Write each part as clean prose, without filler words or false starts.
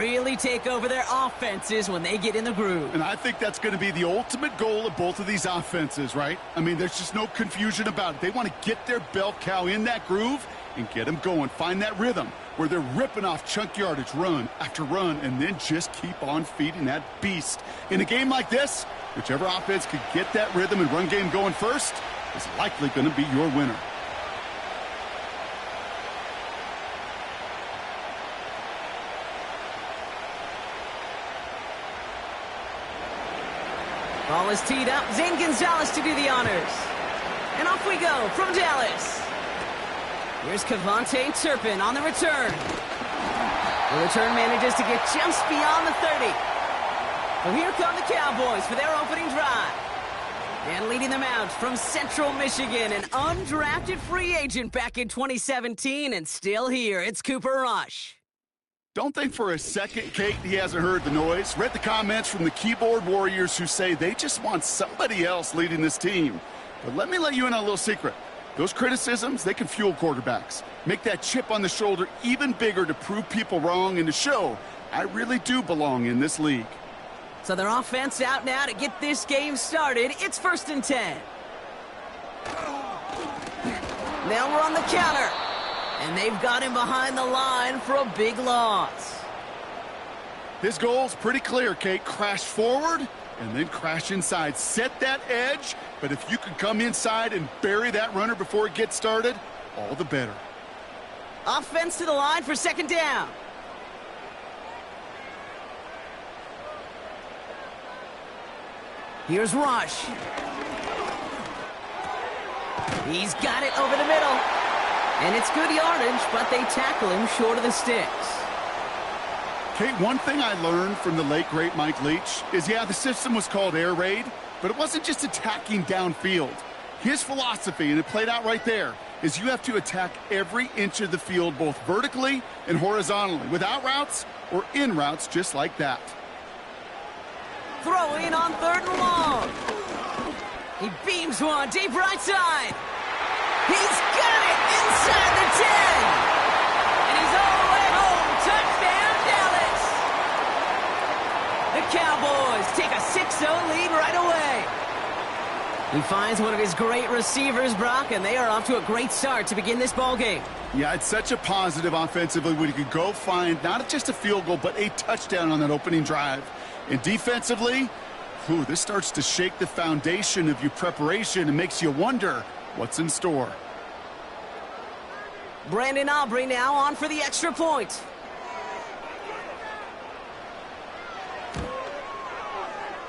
really take over their offenses when they get in the groove. And I think that's going to be the ultimate goal of both of these offenses, right? I mean, there's just no confusion about it. They want to get their bell cow in that groove and get them going. Find that rhythm where they're ripping off chunk yardage run after run and then just keep on feeding that beast. In a game like this, whichever offense could get that rhythm and run game going first is likely going to be your winner. Ball is teed up. Zane Gonzalez to do the honors. And off we go from Dallas. Here's Kevontae Turpin on the return. The return manages to get just beyond the 30. So here come the Cowboys for their opening drive. And leading them out from Central Michigan, an undrafted free agent back in 2017 and still here. It's Cooper Rush. Don't think for a second, Kate, he hasn't heard the noise. Read the comments from the keyboard warriors who say they just want somebody else leading this team. But let me let you in on a little secret. Those criticisms, they can fuel quarterbacks. Make that chip on the shoulder even bigger to prove people wrong and to show I really do belong in this league. So their offense out now to get this game started. It's 1st and 10. Now we're on the counter. And they've got him behind the line for a big loss. His goal's pretty clear, Kate. Crash forward and then crash inside. Set that edge, but if you can come inside and bury that runner before it gets started, all the better. Offense to the line for 2nd down. Here's Rush. He's got it over the middle. And it's good yardage, but they tackle him short of the sticks. Kate, one thing I learned from the late, great Mike Leach is, yeah, the system was called air raid, but it wasn't just attacking downfield. His philosophy, and it played out right there, is you have to attack every inch of the field, both vertically and horizontally, without routes or in routes just like that. Throw in on 3rd and long. He beams one deep right side. He's got it inside the 10. And he's all the way home. Touchdown, Dallas. The Cowboys take a 6-0 lead right away. He finds one of his great receivers, Brock, and they are off to a great start to begin this ball game. Yeah, it's such a positive offensively when you can go find not just a field goal, but a touchdown on that opening drive. And defensively, this starts to shake the foundation of your preparation and makes you wonder what's in store. Brandon Aubrey now on for the extra point.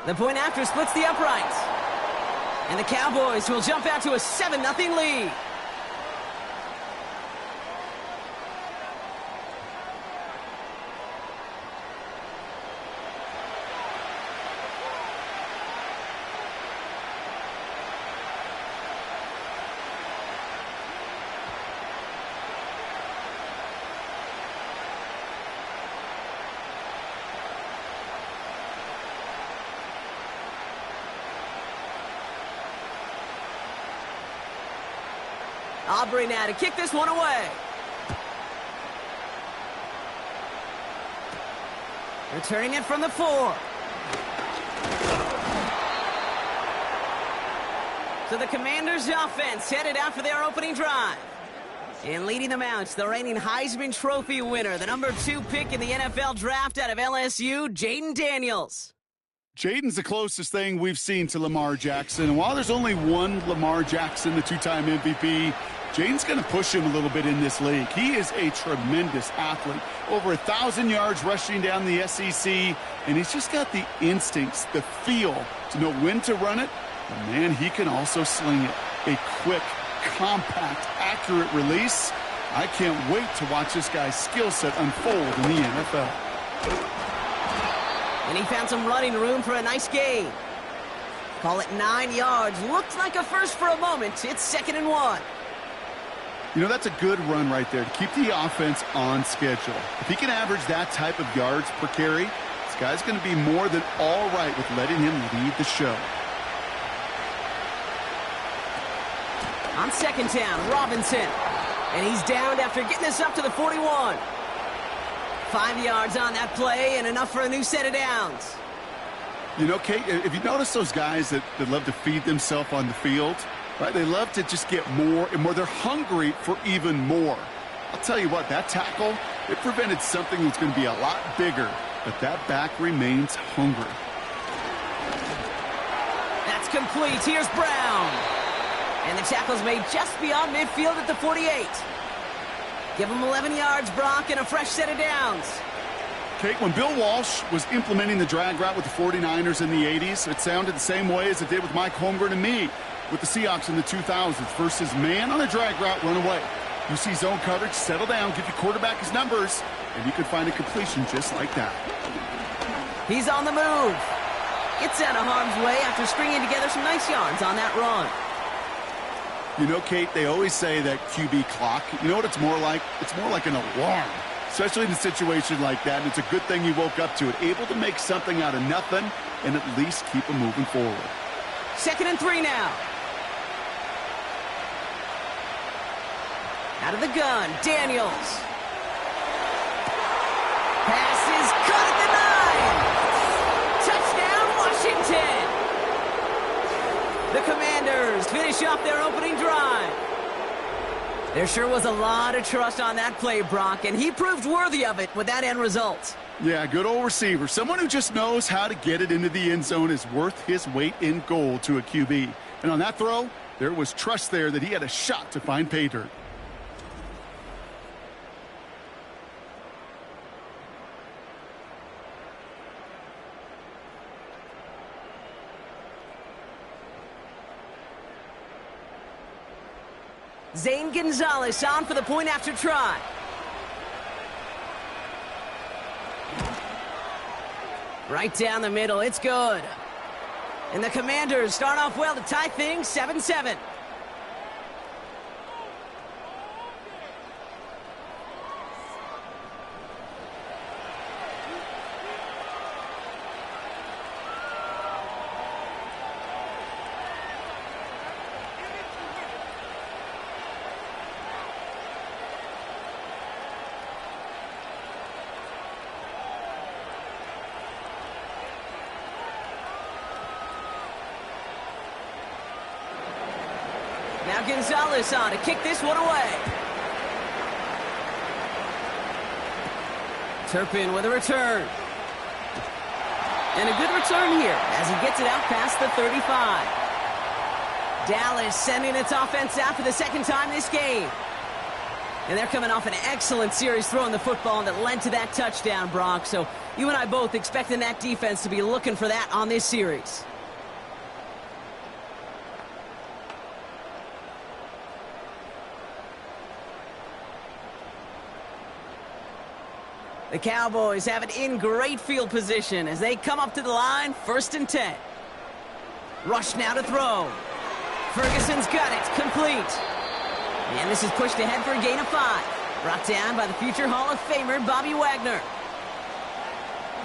The point after splits the uprights. And the Cowboys will jump out to a 7-0 lead. Aubrey now to kick this one away. Returning it from the 4. So the Commanders' offense headed out for their opening drive. And leading them out, the reigning Heisman Trophy winner, the number 2 pick in the NFL draft out of LSU, Jayden Daniels. Jaden's the closest thing we've seen to Lamar Jackson. And while there's only one Lamar Jackson, the 2-time MVP, Jaden's going to push him a little bit in this league. He is a tremendous athlete. Over 1,000 yards rushing down the SEC. And he's just got the instincts, the feel to know when to run it. But man, he can also sling it. A quick, compact, accurate release. I can't wait to watch this guy's skill set unfold in the NFL. And he found some running room for a nice gain. Call it 9 yards. Looked like a first for a moment. It's 2nd and 1. You know, that's a good run right there to keep the offense on schedule. If he can average that type of yards per carry, this guy's going to be more than all right with letting him lead the show. On 2nd down, Robinson. And he's downed after getting this up to the 41. 5 yards on that play and enough for a new set of downs. You know, Kate, if you notice those guys that love to feed themselves on the field, right? They love to just get more and more. They're hungry for even more. I'll tell you what, that tackle, it prevented something that's going to be a lot bigger, but that back remains hungry. That's complete. Here's Brown. And the tackle's made just beyond midfield at the 48. Give him 11 yards, Brock, and a fresh set of downs. Kate, when Bill Walsh was implementing the drag route with the 49ers in the 80s, it sounded the same way as it did with Mike Holmgren and me with the Seahawks in the 2000s versus man on a drag route, run away. You see zone coverage, settle down, give your quarterback his numbers, and you can find a completion just like that. He's on the move. Gets out of harm's way after stringing together some nice yards on that run. You know, Kate, they always say that QB clock, you know what it's more like? It's more like an alarm, especially in a situation like that. And it's a good thing you woke up to it, able to make something out of nothing and at least keep them moving forward. 2nd and 3 now. Out of the gun, Daniels. Pass is caught at the 9. Touchdown, Washington. The Commanders finish off their opening drive. There sure was a lot of trust on that play, Brock, and he proved worthy of it with that end result. Yeah, good old receiver. Someone who just knows how to get it into the end zone is worth his weight in gold to a QB. And on that throw, there was trust there that he had a shot to find pay dirt. Zane Gonzalez on for the point after try. Right down the middle, it's good. And the Commanders start off well to tie things 7-7. Now Gonzalez on to kick this one away. Turpin with a return. And a good return here as he gets it out past the 35. Dallas sending its offense out for the second time this game. And they're coming off an excellent series throwing the football that led to that touchdown, Brock. So you and I both expecting that defense to be looking for that on this series. The Cowboys have it in great field position as they come up to the line, 1st and 10. Rush now to throw. Ferguson's got it, complete. And this is pushed ahead for a gain of 5. Brought down by the future Hall of Famer, Bobby Wagner.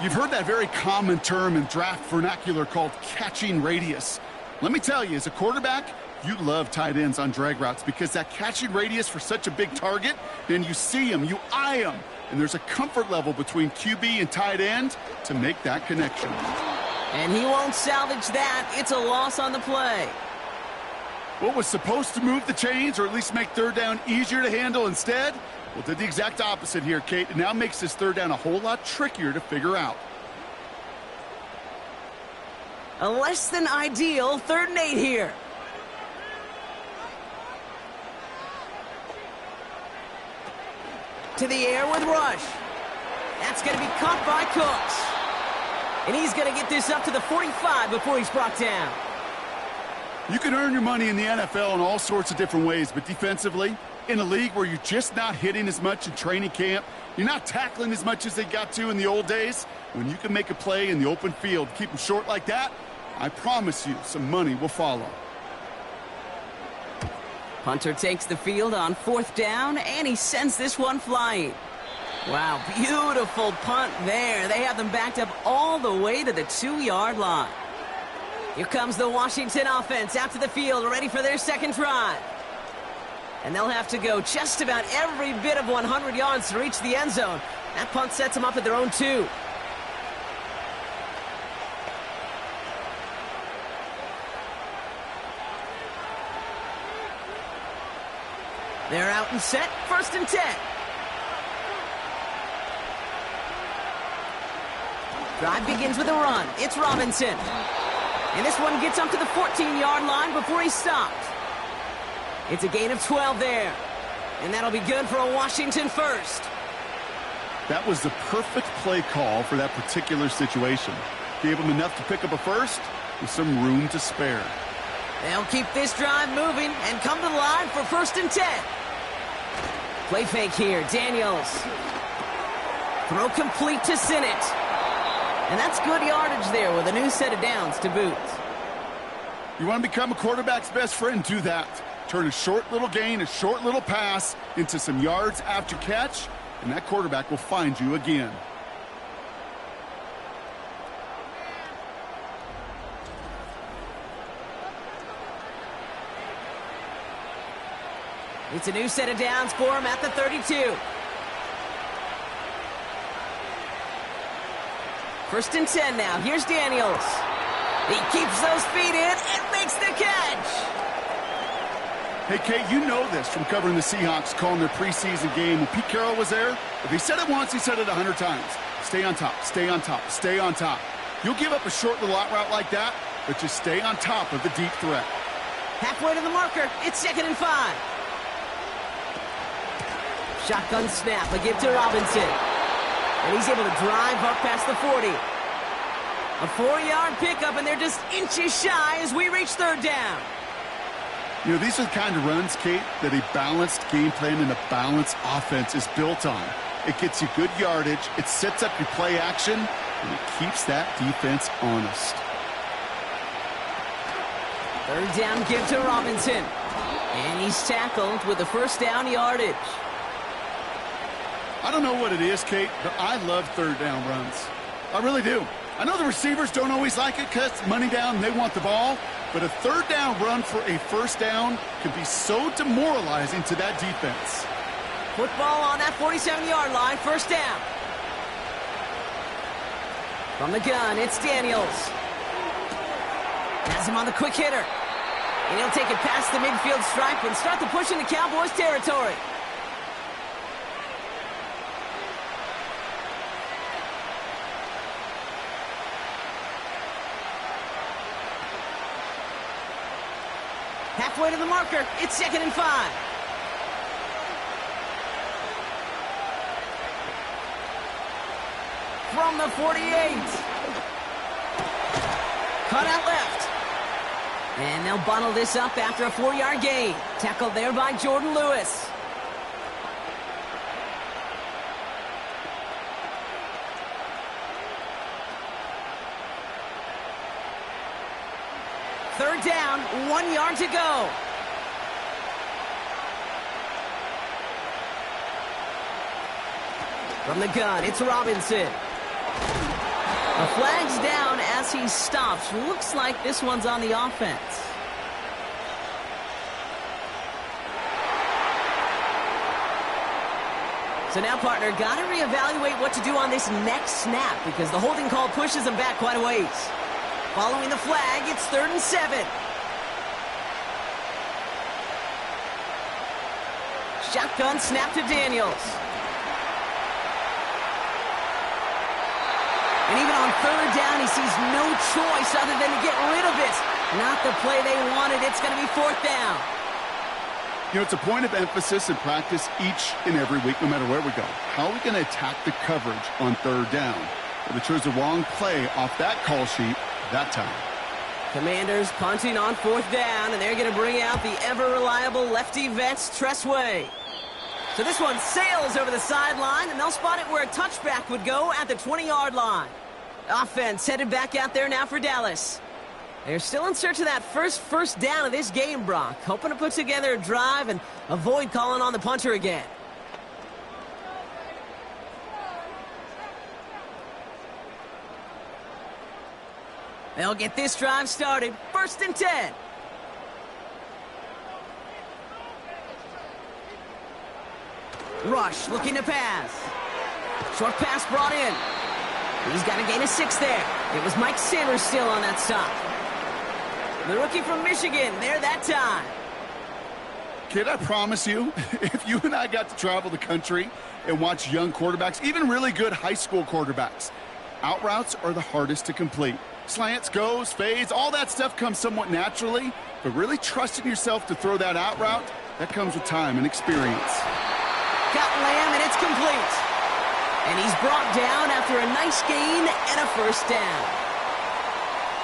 You've heard that very common term in draft vernacular called catching radius. Let me tell you, as a quarterback, you love tight ends on drag routes because that catching radius for such a big target, then you see him, you eye him. And there's a comfort level between QB and tight end to make that connection. And he won't salvage that. It's a loss on the play. What was supposed to move the chains or at least make 3rd down easier to handle instead? Well, did the exact opposite here, Kate. It now makes this 3rd down a whole lot trickier to figure out. A less than ideal 3rd and 8 here. To the air with Rush. That's going to be caught by Cooks. And he's going to get this up to the 45 before he's brought down. You can earn your money in the NFL in all sorts of different ways, but defensively, in a league where you're just not hitting as much in training camp, you're not tackling as much as they got to in the old days, when you can make a play in the open field, keep them short like that, I promise you some money will follow. Hunter takes the field on 4th down, and he sends this one flying. Wow, beautiful punt there. They have them backed up all the way to the 2-yard line. Here comes the Washington offense out to the field, ready for their 2nd drive. And they'll have to go just about every bit of 100 yards to reach the end zone. That punt sets them up at their own 2. They're out and set. 1st and 10. Drive begins with a run. It's Robinson. And this one gets up to the 14-yard line before he's stopped. It's a gain of 12 there. And that'll be good for a Washington first. That was the perfect play call for that particular situation. Gave them enough to pick up a first with some room to spare. They'll keep this drive moving and come to the line for 1st and 10. Play fake here. Daniels. Throw complete to Sinnott. And that's good yardage there with a new set of downs to boot. You want to become a quarterback's best friend? Do that. Turn a short little gain, a short little pass into some yards after catch, and that quarterback will find you again. It's a new set of downs for him at the 32. 1st and 10 now. Here's Daniels. He keeps those feet in and makes the catch. Hey, Kate, you know this from covering the Seahawks, calling their preseason game. When Pete Carroll was there, if he said it once, he said it 100 times. Stay on top, stay on top, stay on top. You'll give up a short little out route like that, but just stay on top of the deep threat. Halfway to the marker. It's 2nd and 5. Shotgun snap. A give to Robinson. And he's able to drive up past the 40. A 4-yard pickup, and they're just inches shy as we reach 3rd down. You know, these are the kind of runs, Kate, that a balanced game plan and a balanced offense is built on. It gets you good yardage, it sets up your play action, and it keeps that defense honest. 3rd down give to Robinson. And he's tackled with the 1st down yardage. I don't know what it is, Kate, but I love 3rd down runs. I really do. I know the receivers don't always like it because it's money down and they want the ball, but a 3rd down run for a 1st down can be so demoralizing to that defense. Football on that 47-yard line. 1st down. From the gun, it's Daniels. Has him on the quick hitter. And he'll take it past the midfield stripe and start the push into Cowboys territory. Halfway to the marker. It's 2nd and 5. From the 48. Cut out left. And they'll bundle this up after a 4-yard gain. Tackled there by Jordan Lewis. Third down, 1 yard to go. From the gun, it's Robinson. A flag's down as he stops. Looks like this one's on the offense. So now, partner, got to reevaluate what to do on this next snap because the holding call pushes him back quite a ways. Following the flag, it's 3rd and 7. Shotgun snap to Daniels. And even on 3rd down, he sees no choice other than to get rid of it. Not the play they wanted. It's going to be 4th down. You know, it's a point of emphasis in practice each and every week, no matter where we go. How are we going to attack the coverage on 3rd down? Well, they chose the wrong play off that call sheet that time. Commanders punting on 4th down, and they're going to bring out the ever-reliable lefty vets, Tressway. So this one sails over the sideline, and they'll spot it where a touchback would go at the 20-yard line. Offense headed back out there now for Dallas. They're still in search of that first down of this game, Brock. Hoping to put together a drive and avoid calling on the punter again. They'll get this drive started. 1st and 10. Rush looking to pass. Short pass brought in. He's got a gain of 6 there. It was Mike Sanders still on that stop. The rookie from Michigan there that time. Kid, I promise you, if you and I got to travel the country and watch young quarterbacks, even really good high school quarterbacks, out routes are the hardest to complete. Slants, goes, fades, all that stuff comes somewhat naturally, but really trusting yourself to throw that out route, that comes with time and experience. Got Lamb, and it's complete. And he's brought down after a nice gain and a first down.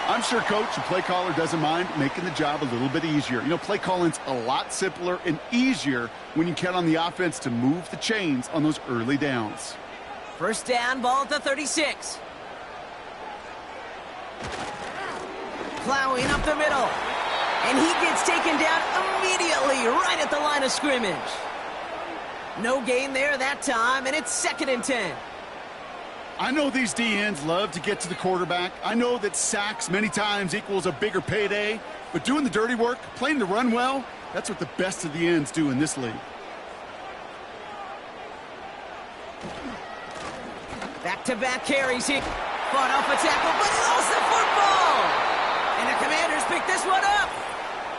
I'm sure coach and play caller doesn't mind making the job a little bit easier. You know, play calling's a lot simpler and easier when you count on the offense to move the chains on those early downs. First down, ball at the 36. Plowing up the middle. And he gets taken down immediately right at the line of scrimmage. No gain there that time, and it's 2nd and 10. I know these DNs love to get to the quarterback. I know that sacks many times equals a bigger payday, but doing the dirty work, playing the run well, that's what the best of the ends do in this league. Back-to-back carries. He fought off a tackle, but he lost the football. And the Commanders pick this one up.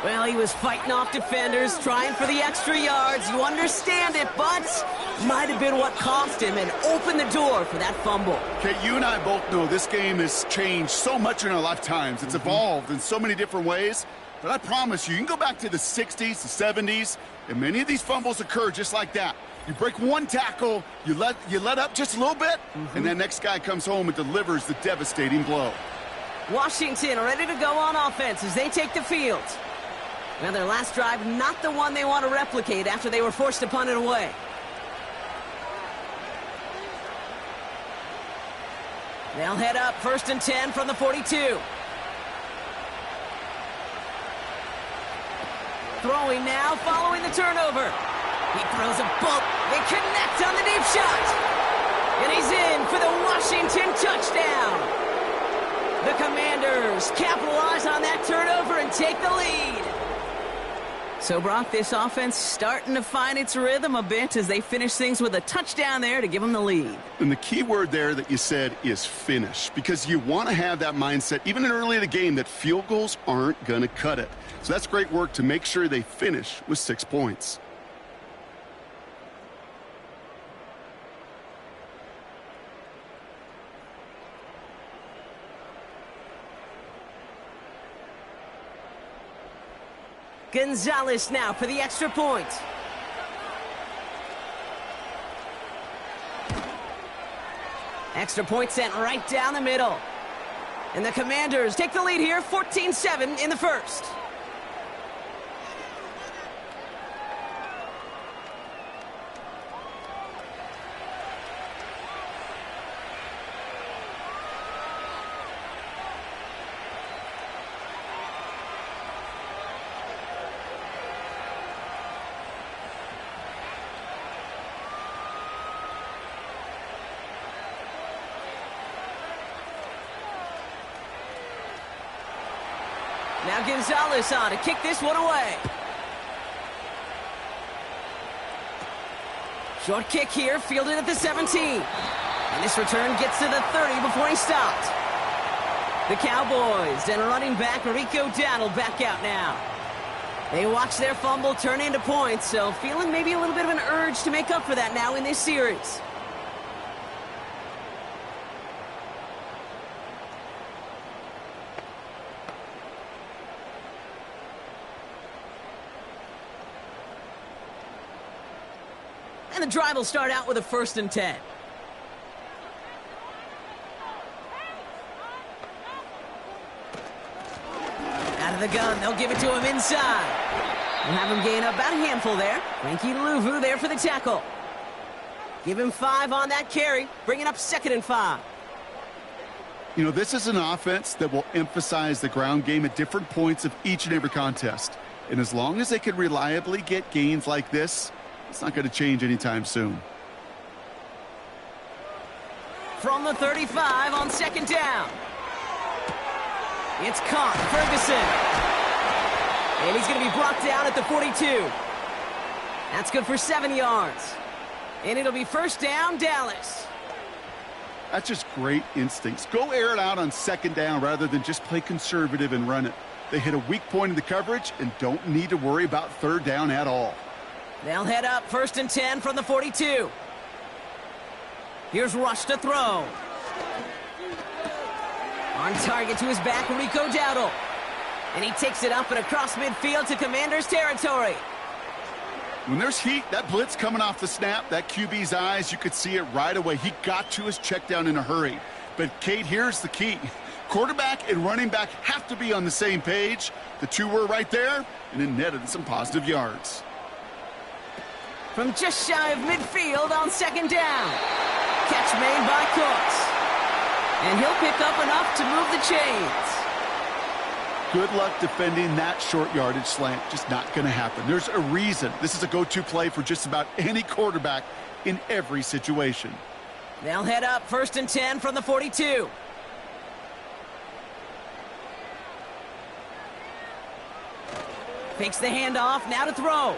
Well, he was fighting off defenders, trying for the extra yards. You understand it, but might have been what cost him and opened the door for that fumble. Okay, you and I both know this game has changed so much in our lifetimes. It's evolved in so many different ways. But I promise you can go back to the 60s, the 70s, and many of these fumbles occur just like that. You break one tackle, you let up just a little bit, and that next guy comes home and delivers the devastating blow. Washington ready to go on offense as they take the field. Now, their last drive, not the one they want to replicate after they were forced to punt it away. They'll head up 1st and 10 from the 42. Throwing now, following the turnover. He throws a bolt. They connect on the deep shot. And he's in for the Washington touchdown. The Commanders capitalize on that turnover and take the lead. So, Brock, this offense starting to find its rhythm a bit as they finish things with a touchdown there to give them the lead. And the key word there that you said is finish, because you want to have that mindset, even in early in the game, that field goals aren't going to cut it. So that's great work to make sure they finish with 6 points. Gonzalez now for the extra point. Extra point sent right down the middle. And the Commanders take the lead here, 14-7 in the first. Now Gonzalez on to kick this one away. Short kick here, fielded at the 17. And this return gets to the 30 before he stopped. The Cowboys and running back Rico Dowdle back out now. They watch their fumble turn into points, so feeling maybe a little bit of an urge to make up for that now in this series. And the drive will start out with a 1st and 10. Out of the gun, they'll give it to him inside. We'll have him gain about a handful there. Frankie Louvu there for the tackle. Give him 5 on that carry, bringing up 2nd and 5. You know, this is an offense that will emphasize the ground game at different points of each and every contest. And as long as they can reliably get gains like this, it's not going to change anytime soon. From the 35 on 2nd down. It's caught, Ferguson. And he's going to be brought down at the 42. That's good for 7 yards. And it'll be 1st down, Dallas. That's just great instincts. Go air it out on second down rather than just play conservative and run it. They hit a weak point in the coverage and don't need to worry about third down at all. They'll head up 1st and 10 from the 42. Here's Rush to throw. On target to his back, Rico Dowdle. And he takes it up and across midfield to Commanders territory. When there's heat, that blitz coming off the snap, that QB's eyes, you could see it right away. He got to his check down in a hurry. But, Kate, here's the key. Quarterback and running back have to be on the same page. The two were right there, and it netted some positive yards. From just shy of midfield on second down. Catch made by Cooks. And he'll pick up enough to move the chains. Good luck defending that short yardage slant. Just not going to happen. There's a reason. This is a go-to play for just about any quarterback in every situation. They'll head up 1st and 10 from the 42. Fakes the handoff, now to throw.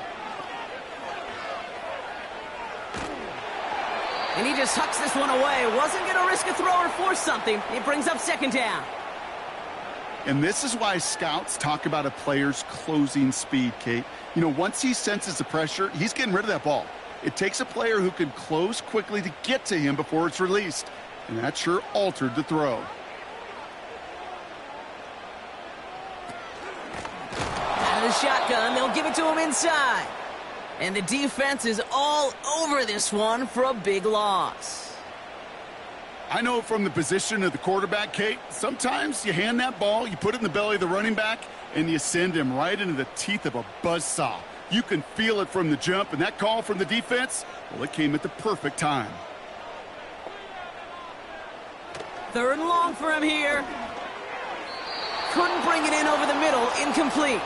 And he just hucks this one away. Wasn't going to risk a throw or force something. It brings up second down. And this is why scouts talk about a player's closing speed, Kate. You know, once he senses the pressure, he's getting rid of that ball. It takes a player who can close quickly to get to him before it's released. And that sure altered the throw. Out of the shotgun, they'll give it to him inside. And the defense is all over this one for a big loss. I know from the position of the quarterback, Kate, sometimes you hand that ball, you put it in the belly of the running back, and you send him right into the teeth of a buzzsaw. You can feel it from the jump, and that call from the defense, well, it came at the perfect time. 3rd and long for him here. Couldn't bring it in over the middle, incomplete.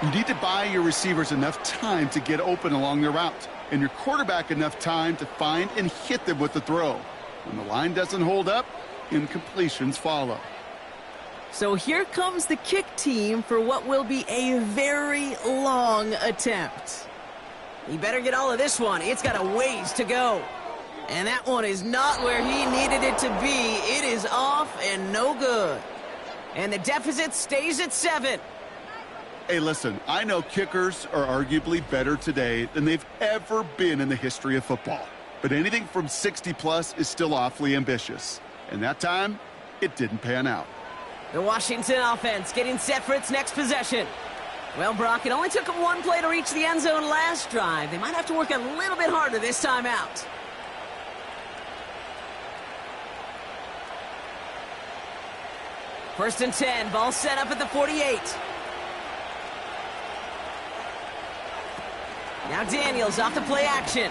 You need to buy your receivers enough time to get open along their route, and your quarterback enough time to find and hit them with the throw. When the line doesn't hold up, incompletions follow. So here comes the kick team for what will be a very long attempt. He better get all of this one. It's got a ways to go. And that one is not where he needed it to be. It is off and no good. And the deficit stays at 7. Hey, listen, I know kickers are arguably better today than they've ever been in the history of football. But anything from 60-plus is still awfully ambitious. And that time, it didn't pan out. The Washington offense getting set for its next possession. Well, Brock, it only took them one play to reach the end zone last drive. They might have to work a little bit harder this time out. First and 10, ball set up at the 48. Now Daniels off the play action.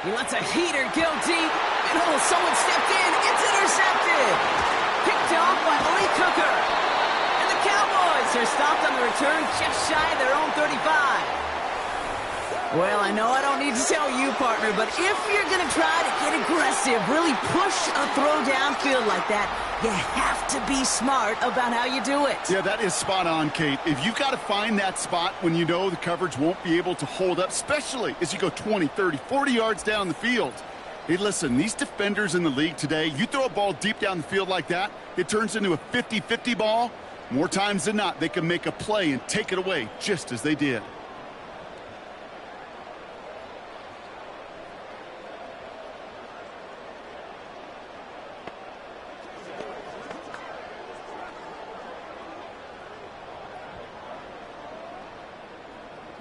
He lets a heater go deep. And oh, someone stepped in. It's intercepted. Picked off by Malik Hooker. And the Cowboys are stopped on the return just shy of their own 35. Well, I know I don't need to tell you, partner, but if you're going to try to get aggressive, really push a throw downfield like that, you have to be smart about how you do it. Yeah, that is spot on, Kate. If you've got to find that spot when you know the coverage won't be able to hold up, especially as you go 20, 30, 40 yards down the field. Hey, listen, these defenders in the league today, you throw a ball deep down the field like that, it turns into a 50-50 ball. More times than not, they can make a play and take it away just as they did.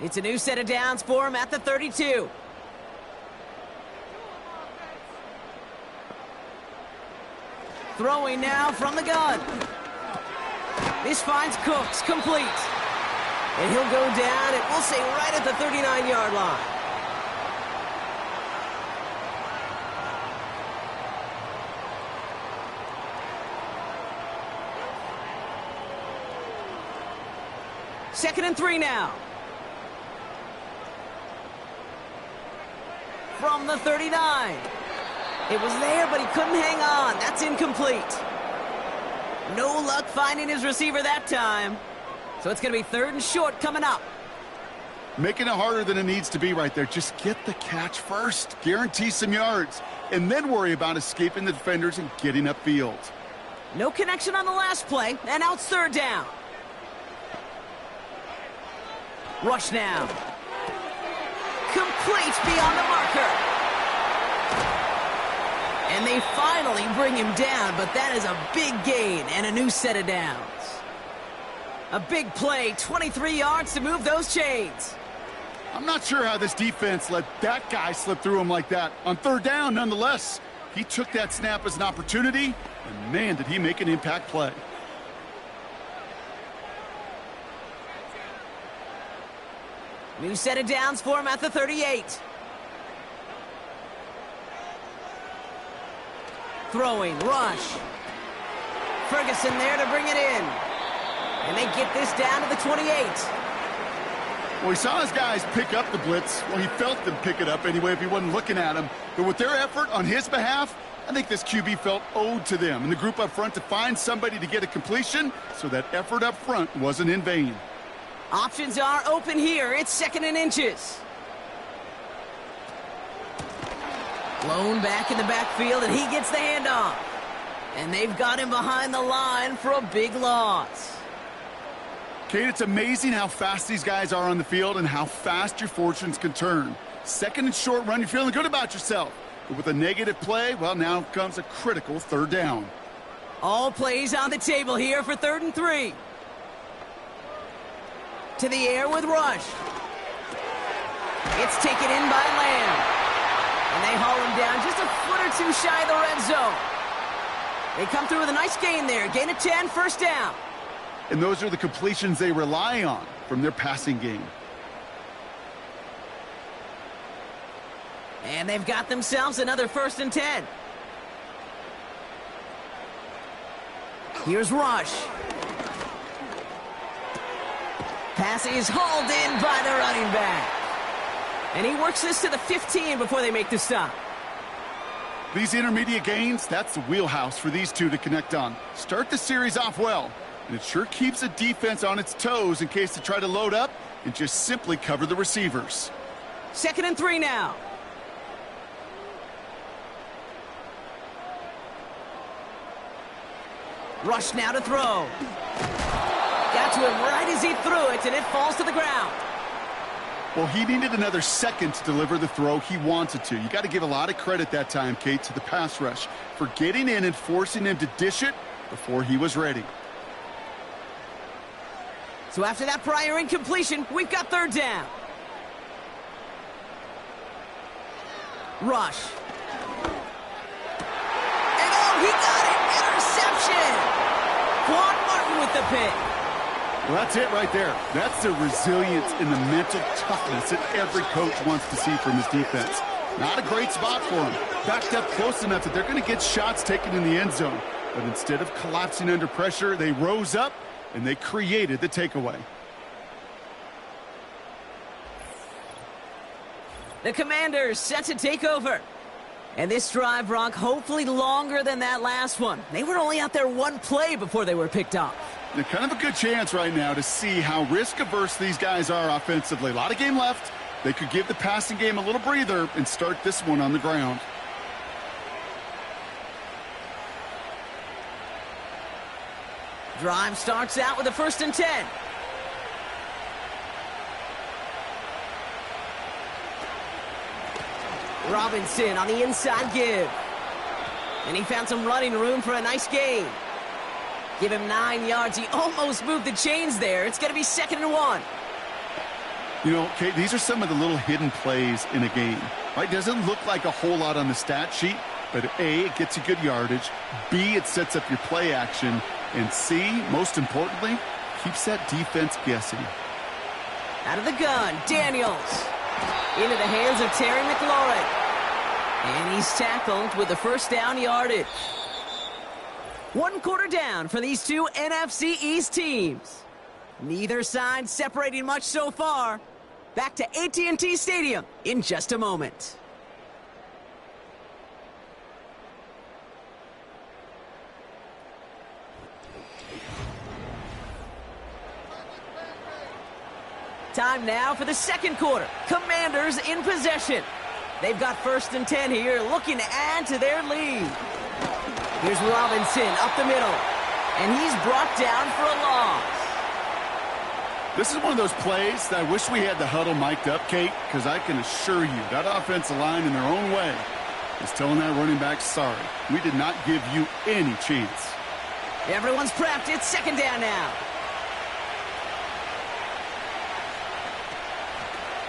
It's a new set of downs for him at the 32. Throwing now from the gun. This finds Cooks, complete. And he'll go down, and we'll say right at the 39-yard line. Second and 3 now. From the 39. It was there, but he couldn't hang on. That's incomplete. No luck finding his receiver that time. So it's going to be 3rd and short coming up. Making it harder than it needs to be right there. Just get the catch first. Guarantee some yards. And then worry about escaping the defenders and getting upfield. No connection on the last play, and now it's third down. Rush now. Complete beyond the marker. And they finally bring him down, but that is a big gain and a new set of downs. A big play, 23 yards to move those chains. I'm not sure how this defense let that guy slip through him like that. On third down, nonetheless, he took that snap as an opportunity, and man, did he make an impact play. New set of downs for him at the 38. Throwing, rush. Ferguson there to bring it in. And they get this down to the 28. Well, he saw his guys pick up the blitz. Well, he felt them pick it up anyway if he wasn't looking at him. But with their effort on his behalf, I think this QB felt owed to them and the group up front to find somebody to get a completion, so that effort up front wasn't in vain. Options are open here. It's 2nd and inches. Blown back in the backfield, and he gets the handoff. And they've got him behind the line for a big loss. Kate, it's amazing how fast these guys are on the field and how fast your fortunes can turn. 2nd and short run, you're feeling good about yourself. But with a negative play, well, now comes a critical third down. All plays on the table here for 3rd and 3. To the air with Rush. It's taken in by Lamb. And they haul him down just a foot or two shy of the red zone. They come through with a nice gain there. Gain of 10, first down. And those are the completions they rely on from their passing game. And they've got themselves another 1st and 10. Here's Rush. Pass is hauled in by the running back. And he works this to the 15 before they make the stop. These intermediate gains, that's the wheelhouse for these two to connect on. Start the series off well, and it sure keeps the defense on its toes in case they try to load up and just simply cover the receivers. 2nd and 3 now. Rush now to throw. Got to him right as he threw it, and it falls to the ground. Well, he needed another second to deliver the throw he wanted to. You got to give a lot of credit that time, Kate, to the pass rush for getting in and forcing him to dish it before he was ready. So after that prior incompletion, we've got 3rd down. Rush. And oh, he got it! Interception! Quan Martin with the pick. Well, that's it right there. That's the resilience and the mental toughness that every coach wants to see from his defense. Not a great spot for him. Backed up close enough that they're going to get shots taken in the end zone. But instead of collapsing under pressure, they rose up and they created the takeaway. The Commanders set to take over. And this drive, Brock, hopefully longer than that last one. They were only out there one play before they were picked off. They're kind of a good chance right now to see how risk-averse these guys are offensively. A lot of game left. They could give the passing game a little breather and start this one on the ground. Drive starts out with a 1st and 10. Robinson on the inside give. And he found some running room for a nice gain. Give him 9 yards. He almost moved the chains there. It's going to be 2nd and 1. You know, Kate, these are some of the little hidden plays in a game. Right? Doesn't look like a whole lot on the stat sheet, but A, it gets you good yardage. B, it sets up your play action. And C, most importantly, keeps that defense guessing. Out of the gun, Daniels. Into the hands of Terry McLaurin. And he's tackled with the 1st down yardage. 1 quarter down for these two NFC East teams. Neither side separating much so far. Back to AT&T Stadium in just a moment. Time now for the second quarter. Commanders in possession. They've got 1st and 10 here, looking to add to their lead. Here's Robinson up the middle, and he's brought down for a loss. This is one of those plays that I wish we had the huddle mic'd up, Kate, because I can assure you that offensive line in their own way is telling that running back, sorry, we did not give you any chance. Everyone's prepped. It's 2nd down now.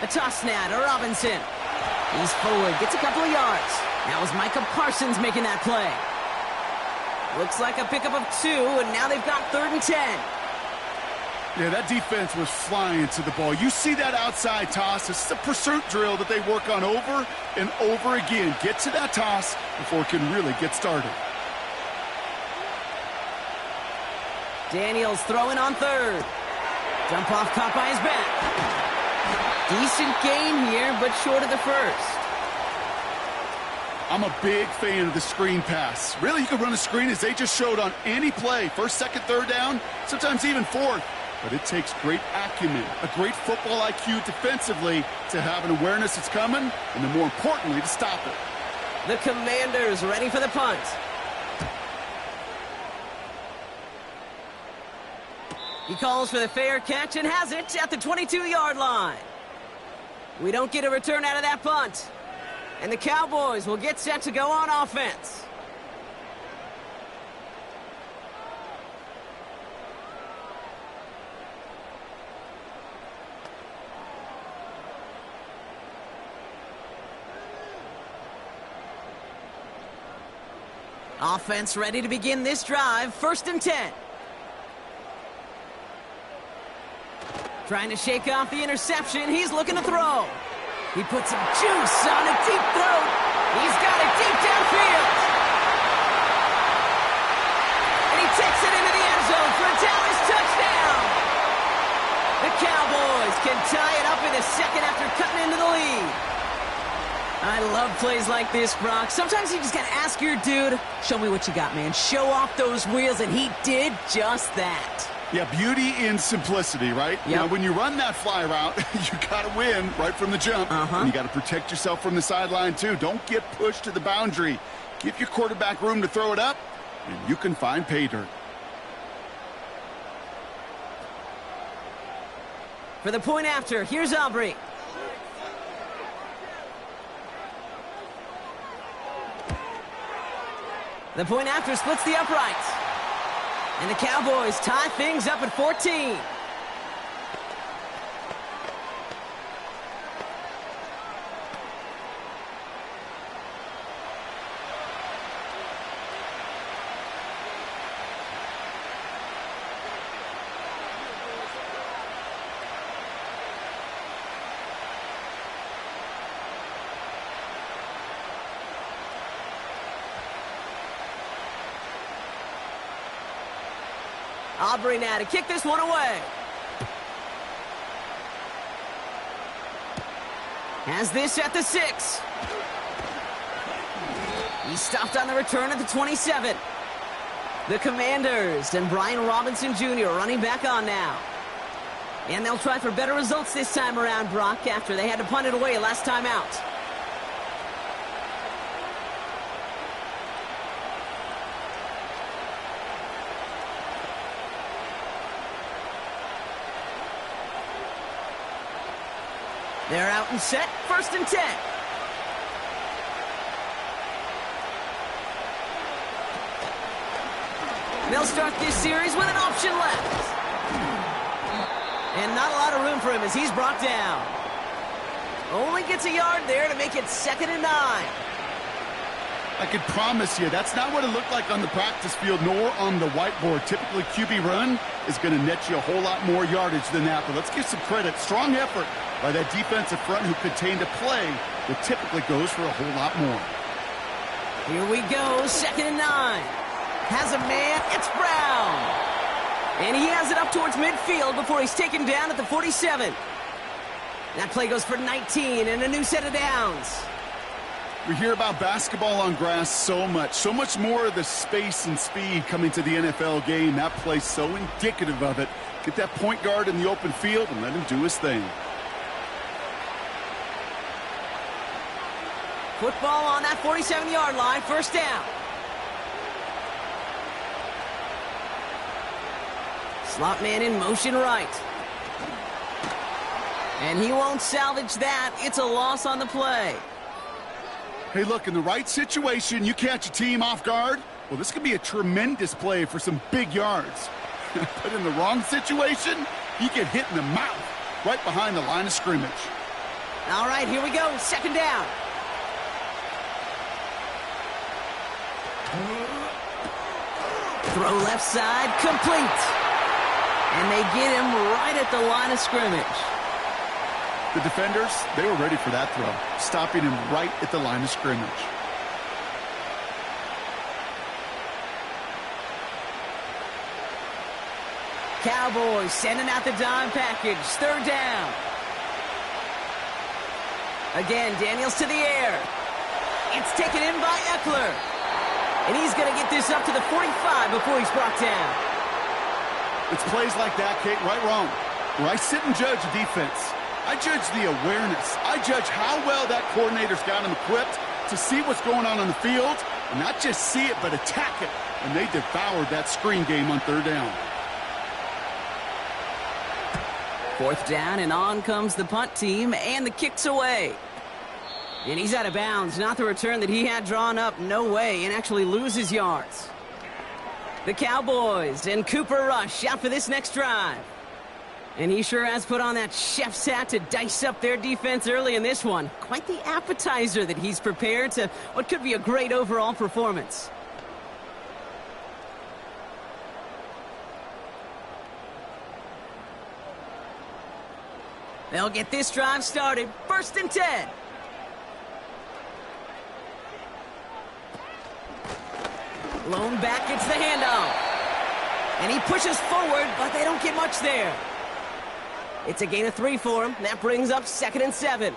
A toss now to Robinson. He's forward, gets a couple of yards. Now is Micah Parsons making that play. Looks like a pickup of 2, and now they've got 3rd and 10. Yeah, that defense was flying to the ball. You see that outside toss. This is a pursuit drill that they work on over and over again. Get to that toss before it can really get started. Daniels throwing on 3rd. Dump off caught by his back. Decent gain here, but short of the 1st. I'm a big fan of the screen pass. Really, you can run a screen as they just showed on any play. 1st, 2nd, 3rd down, sometimes even 4th. But it takes great acumen, a great football IQ defensively to have an awareness it's coming, and then more importantly, to stop it. The Commanders ready for the punt. He calls for the fair catch and has it at the 22-yard line. We don't get a return out of that punt. And the Cowboys will get set to go on offense. Offense ready to begin this drive. 1st and 10. Trying to shake off the interception. He's looking to throw. He puts some juice on a deep throw. He's got it deep downfield. And he takes it into the end zone for a Dallas touchdown. The Cowboys can tie it up in a second after cutting into the lead. I love plays like this, Brock. Sometimes you just got to ask your dude, show me what you got, man. Show off those wheels, and he did just that. Yeah, beauty in simplicity, right? Yep. Now, when you run that fly route, you got to win right from the jump. And you got to protect yourself from the sideline, too. Don't get pushed to the boundary. Give your quarterback room to throw it up, and you can find pay dirt. For the point after, here's Aubrey. The point after splits the uprights. And the Cowboys tie things up at 14. Aubrey now to kick this one away. Has this at the 6. He's stopped on the return at the 27. The Commanders and Brian Robinson Jr. running back on now. And they'll try for better results this time around, Brock, after they had to punt it away last time out. They're out and set. 1st and 10. They'll start this series with an option left. And not a lot of room for him as he's brought down. Only gets a yard there to make it 2nd and 9. I could promise you that's not what it looked like on the practice field nor on the whiteboard. Typically, QB run is going to net you a whole lot more yardage than that. But let's give some credit. Strong effort by that defensive front who contained a play that typically goes for a whole lot more. Here we go, 2nd and 9. Has a man, it's Brown. And he has it up towards midfield before he's taken down at the 47. That play goes for 19 and a new set of downs. We hear about basketball on grass so much more of the space and speed coming to the NFL game. That play's so indicative of it. Get that point guard in the open field and let him do his thing. Football on that 47-yard line, first down. Slot man in motion right. And he won't salvage that. It's a loss on the play. Hey, look, in the right situation, you catch a team off guard. Well, this could be a tremendous play for some big yards. But in the wrong situation, you get hit in the mouth right behind the line of scrimmage. All right, here we go. Second down. Throw left side, complete. And they get him right at the line of scrimmage. The defenders, they were ready for that throw, stopping him right at the line of scrimmage. Cowboys sending out the dime package. Third down. Again, Daniels to the air. It's taken in by Eckler. And he's going to get this up to the 45 before he's brought down. It's plays like that, Kate, right wrong, where I sit and judge a defense. I judge the awareness. I judge how well that coordinator's got him equipped to see what's going on the field, and not just see it, but attack it. And they devoured that screen game on third down. Fourth down, and on comes the punt team, and the kick's away. And he's out of bounds. Not the return that he had drawn up. No way, and actually loses yards. The Cowboys and Cooper Rush out for this next drive. And he sure has put on that chef's hat to dice up their defense early in this one. Quite the appetizer that he's prepared to what could be a great overall performance. They'll get this drive started. First and 10. Lone back gets the handoff. And he pushes forward, but they don't get much there. It's a gain of 3 for him. That brings up 2nd and 7.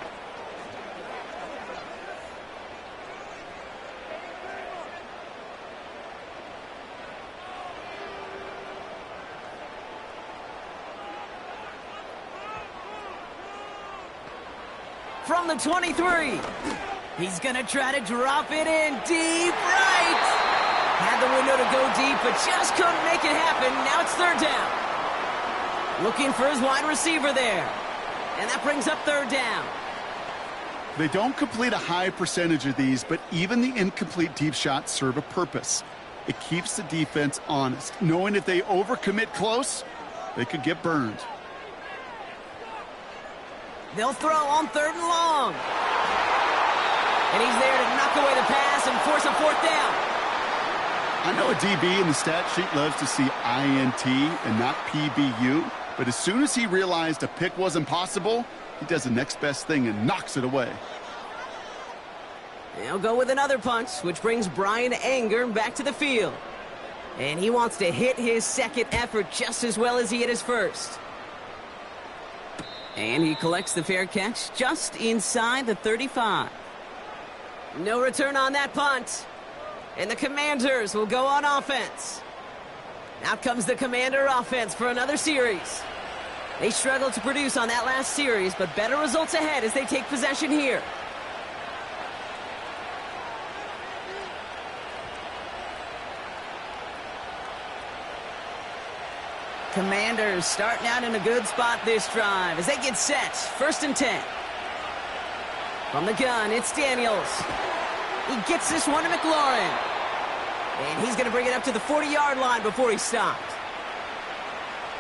From the 23. He's going to try to drop it in deep right. Had the window to go deep, but just couldn't make it happen. Now it's third down. Looking for his wide receiver there. And that brings up third down. They don't complete a high percentage of these, but even the incomplete deep shots serve a purpose. It keeps the defense honest, knowing if they overcommit close, they could get burned. They'll throw on third and long. And he's there to knock away the pass and force a fourth down. I know a DB in the stat sheet loves to see INT and not PBU, but as soon as he realized a pick wasn't possible, he does the next best thing and knocks it away. They'll go with another punch, which brings Brian Anger back to the field. And he wants to hit his second effort just as well as he hit his first. And he collects the fair catch just inside the 35. No return on that punt. And the Commanders will go on offense. Out comes the Commander offense for another series. They struggled to produce on that last series, but better results ahead as they take possession here. Commanders starting out in a good spot this drive as they get set. First and 10. From the gun, it's Daniels. He gets this one to McLaurin. And he's going to bring it up to the 40-yard line before he's stopped.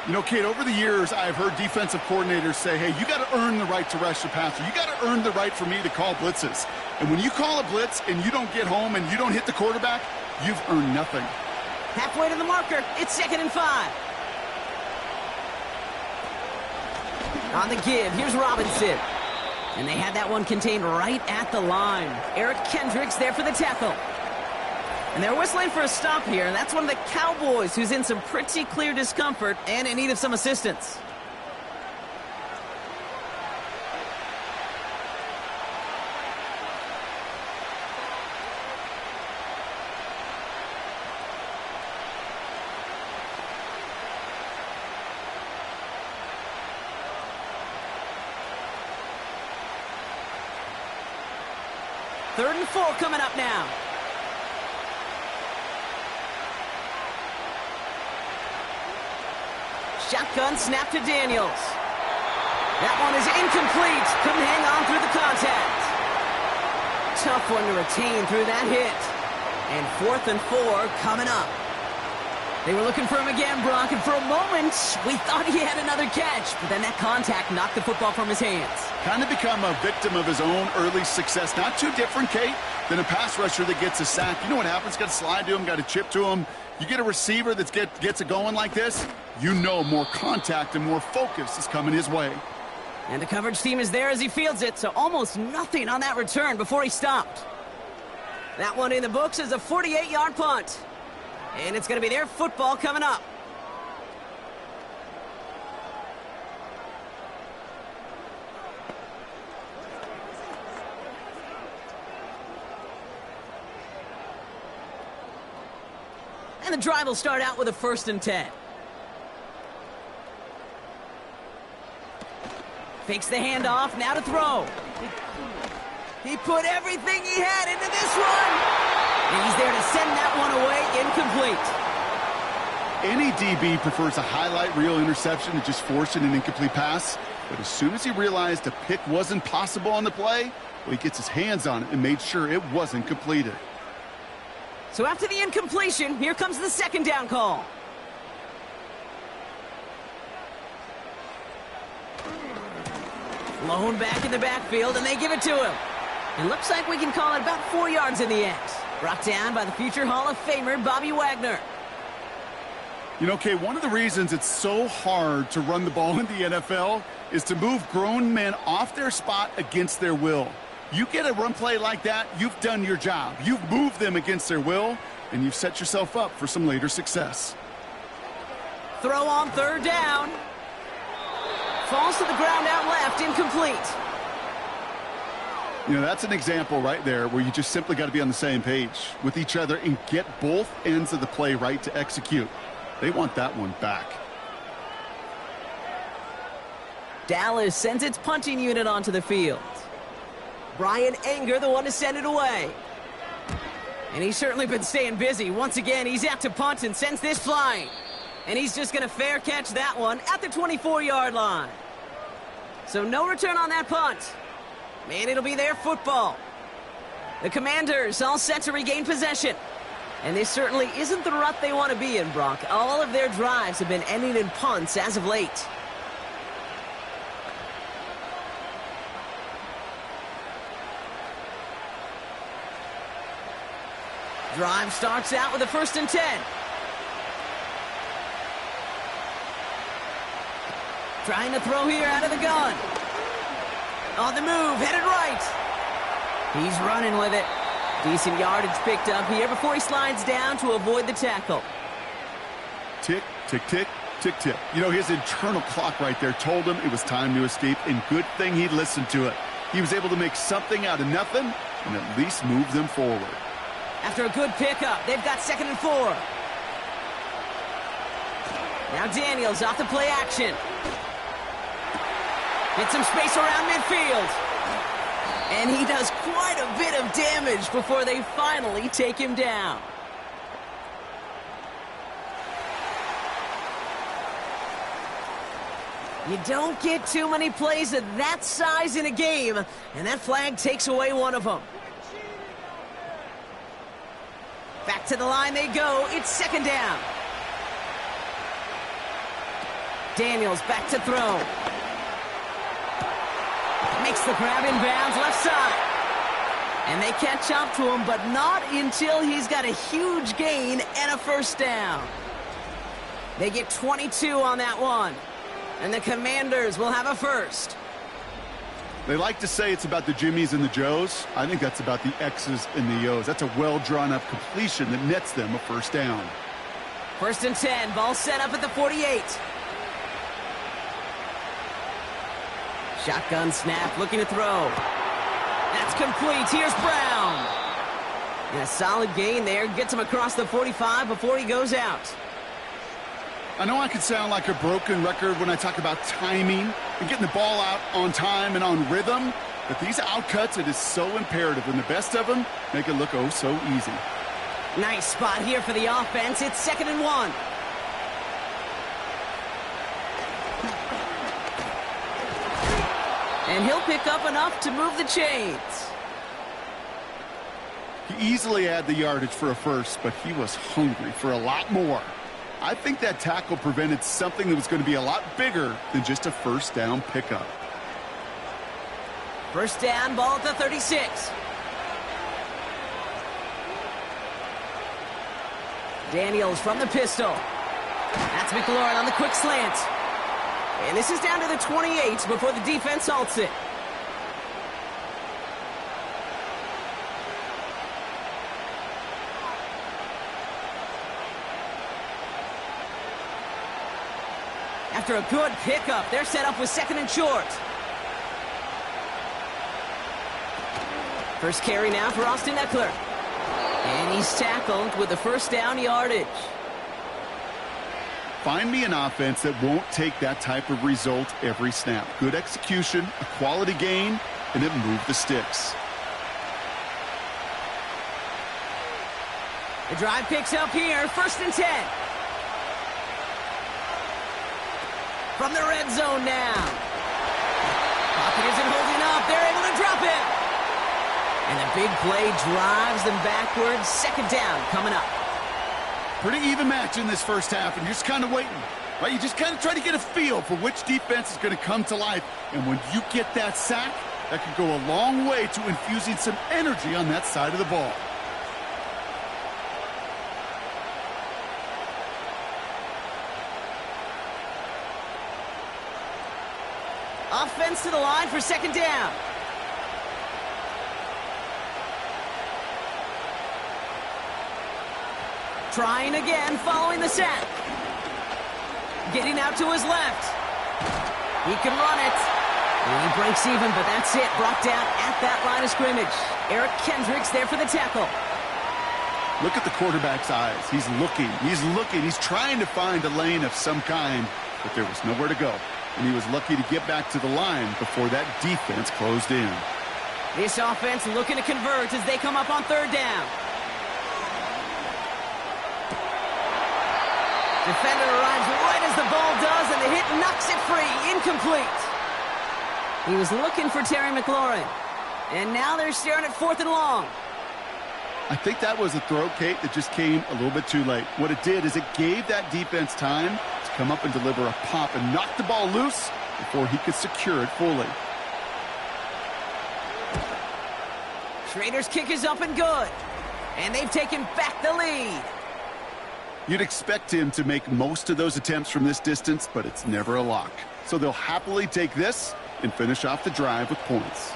You know, Kate, over the years, I've heard defensive coordinators say, hey, you got to earn the right to rush the passer. You got to earn the right for me to call blitzes. And when you call a blitz and you don't get home and you don't hit the quarterback, you've earned nothing. Halfway to the marker, it's 2nd and 5. On the give, here's Robinson. And they had that one contained right at the line. Eric Kendricks there for the tackle. And they're whistling for a stop here, and that's one of the Cowboys who's in some pretty clear discomfort and in need of some assistance. 3rd and 4 coming up now. Shotgun snap to Daniels. That one is incomplete. Couldn't hang on through the contact. Tough one to retain through that hit. And 4th and 4 coming up. They were looking for him again, Brock, and for a moment, we thought he had another catch, but then that contact knocked the football from his hands. Kind of become a victim of his own early success. Not too different, Kate, than a pass rusher that gets a sack. You know what happens? Got to slide to him, got to chip to him. You get a receiver that gets it going like this, you know more contact and more focus is coming his way. And the coverage team is there as he fields it, so almost nothing on that return before he stopped. That one in the books is a 48-yard punt. And it's going to be their football coming up. And the drive will start out with a 1st and 10. Fakes the handoff, now to throw. He put everything he had into this one. And he's there to send that one away, incomplete. Any DB prefers a highlight reel interception to just forcing an incomplete pass. But as soon as he realized a pick wasn't possible on the play, well, he gets his hands on it and made sure it wasn't completed. So after the incompletion, here comes the 2nd down call. Blown back in the backfield, and they give it to him. It looks like we can call it about 4 yards in the end. Brought down by the future Hall of Famer, Bobby Wagner. You know, Kay, one of the reasons it's so hard to run the ball in the NFL is to move grown men off their spot against their will. You get a run play like that, you've done your job. You've moved them against their will, and you've set yourself up for some later success. Throw on 3rd down. Falls to the ground out left, incomplete. You know, that's an example right there where you just simply got to be on the same page with each other and get both ends of the play right to execute. They want that one back. Dallas sends its punting unit onto the field. Brian Anger, the one to send it away. And he's certainly been staying busy. Once again, he's out to punt and sends this flying. And he's just going to fair catch that one at the 24-yard line. So no return on that punt. Man, it'll be their football. The Commanders all set to regain possession. And this certainly isn't the rut they want to be in, Brock. All of their drives have been ending in punts as of late. Drive starts out with a 1st and 10. Trying to throw here out of the gun. On the move, headed right. He's running with it. Decent yardage picked up here before he slides down to avoid the tackle. Tick, tick, tick, tick, tick. You know, his internal clock right there told him it was time to escape, and good thing he listened to it. He was able to make something out of nothing and at least move them forward. After a good pickup, they've got 2nd and 4. Now Daniels off the play action. Get some space around midfield. And he does quite a bit of damage before they finally take him down. You don't get too many plays of that size in a game, and that flag takes away one of them. Back to the line they go. It's 2nd down. Daniels back to throw. Makes the grab in bounds left side. And they catch up to him, but not until he's got a huge gain and a 1st down. They get 22 on that one. And the Commanders will have a 1st. They like to say it's about the Jimmies and the Joes. I think that's about the X's and the O's. That's a well-drawn-up completion that nets them a 1st down. 1st and 10. Ball set up at the 48. Shotgun snap, looking to throw. That's complete. Here's Brown. And a solid gain there. Gets him across the 45 before he goes out. I know I could sound like a broken record when I talk about timing and getting the ball out on time and on rhythm, But these outcuts, it is so imperative, and the best of them make it look oh so easy. Nice spot here for the offense. It's 2nd and 1. And he'll pick up enough to move the chains. He easily had the yardage for a first, but he was hungry for a lot more. I think that tackle prevented something that was going to be a lot bigger than just a first down pickup. First down, ball at the 36. Daniels from the pistol. That's McLaurin on the quick slant. And this is down to the 28 before the defense halts it. After a good pickup, they're set up with 2nd and short. First carry now for Austin Eckler. And he's tackled with the first down yardage. Find me an offense that won't take that type of result every snap. Good execution, a quality gain, and it moved the sticks. The drive picks up here, 1st and 10. From the red zone now. Pocket isn't holding up. They're able to drop it. And the big play drives them backwards. 2nd down coming up. Pretty even match in this first half, and you're just kind of waiting. Right? You just kind of try to get a feel for which defense is going to come to life. And when you get that sack, that can go a long way to infusing some energy on that side of the ball. Offense to the line for 2nd down. Trying again, following the sack. Getting out to his left. He can run it. And he breaks even, but that's it. Brought down at that line of scrimmage. Eric Kendricks there for the tackle. Look at the quarterback's eyes. He's looking. He's trying to find a lane of some kind, but there was nowhere to go. And he was lucky to get back to the line before that defense closed in. This offense looking to convert as they come up on 3rd down. Defender arrives right as the ball does, and the hit knocks it free. Incomplete. He was looking for Terry McLaurin. And now they're staring at 4th and long. I think that was a throw, Kate, that just came a little bit too late. What it did is it gave that defense time to come up and deliver a pop and knock the ball loose before he could secure it fully. Schrader's kick is up and good. And they've taken back the lead. You'd expect him to make most of those attempts from this distance, but it's never a lock. So they'll happily take this and finish off the drive with points.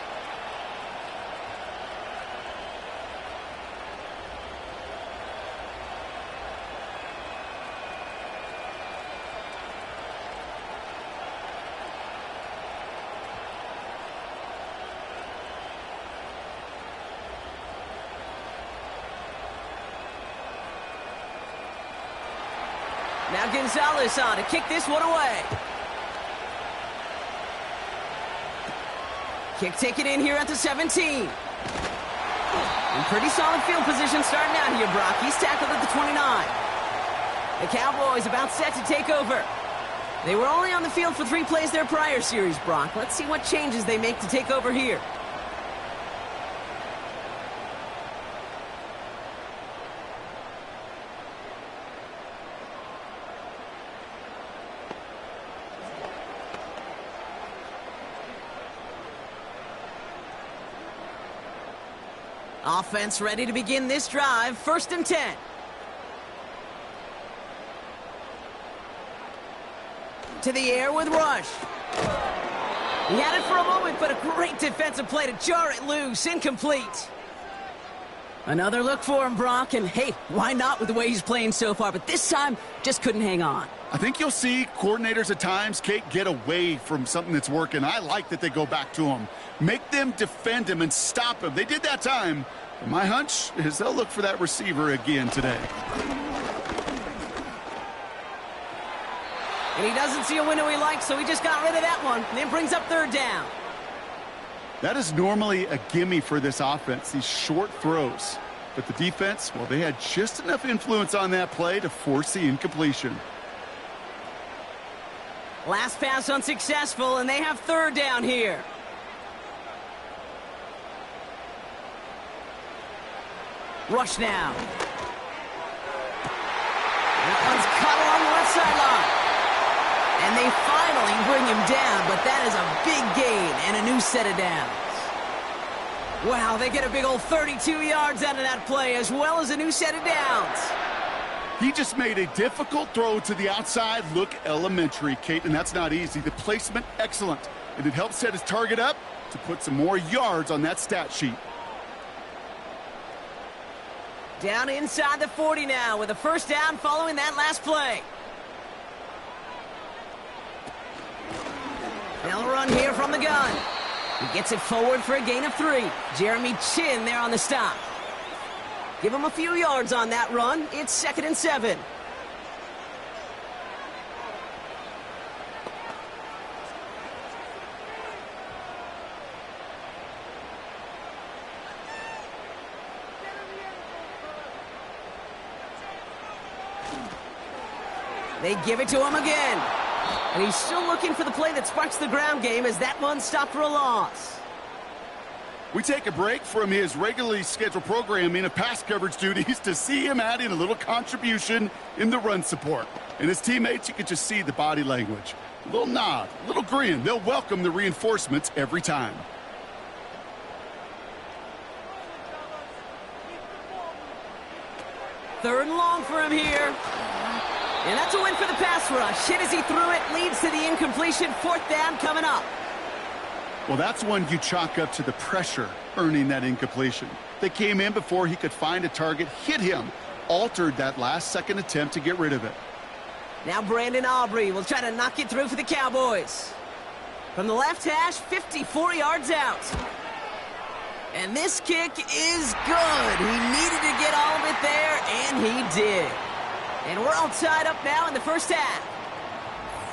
Now Gonzalez on to kick this one away. Kick taken in here at the 17. And pretty solid field position starting out here, Brock. He's tackled at the 29. The Cowboys about set to take over. They were only on the field for 3 plays their prior series, Brock. Let's see what changes they make to take over here. Offense ready to begin this drive. 1st and 10. To the air with Rush. He had it for a moment, but a great defensive play to jar it loose. Incomplete. Another look for him, Brock. And hey, why not with the way he's playing so far? But this time, just couldn't hang on. I think you'll see coordinators at times, Kate, get away from something that's working. I like that they go back to him. Make them defend him and stop him. They did that time. And my hunch is they'll look for that receiver again today. And he doesn't see a window he likes, so he just got rid of that one. And then brings up 3rd down. That is normally a gimme for this offense, these short throws. But the defense, well, they had just enough influence on that play to force the incompletion. Last pass unsuccessful, and they have third down here. Rush now. That one's caught along the left sideline. And they finally bring him down, but that is a big gain and a new set of downs. Wow, they get a big old 32 yards out of that play, as well as a new set of downs. He just made a difficult throw to the outside look elementary, Kate, and that's not easy. The placement, excellent. And it helped set his target up to put some more yards on that stat sheet. Down inside the 40 now with a first down following that last play. They'll run here from the gun. He gets it forward for a gain of 3. Jeremy Chin there on the stop. Give him a few yards on that run. It's 2nd and 7. They give it to him again. And he's still looking for the play that sparks the ground game as that one stopped for a loss. We take a break from his regularly scheduled programming of pass coverage duties to see him adding a little contribution in the run support. And his teammates, you can just see the body language. A little nod, a little grin. They'll welcome the reinforcements every time. Third and long for him here. And that's a win for the pass rush. Hit as he threw it, leads to the incompletion. 4th down coming up. Well, that's one you chalk up to the pressure earning that incompletion. They came in before he could find a target, hit him, altered that last-second attempt to get rid of it. Now Brandon Aubrey will try to knock it through for the Cowboys. From the left hash, 54 yards out. And this kick is good. He needed to get all of it there, and he did. And we're all tied up now in the first half.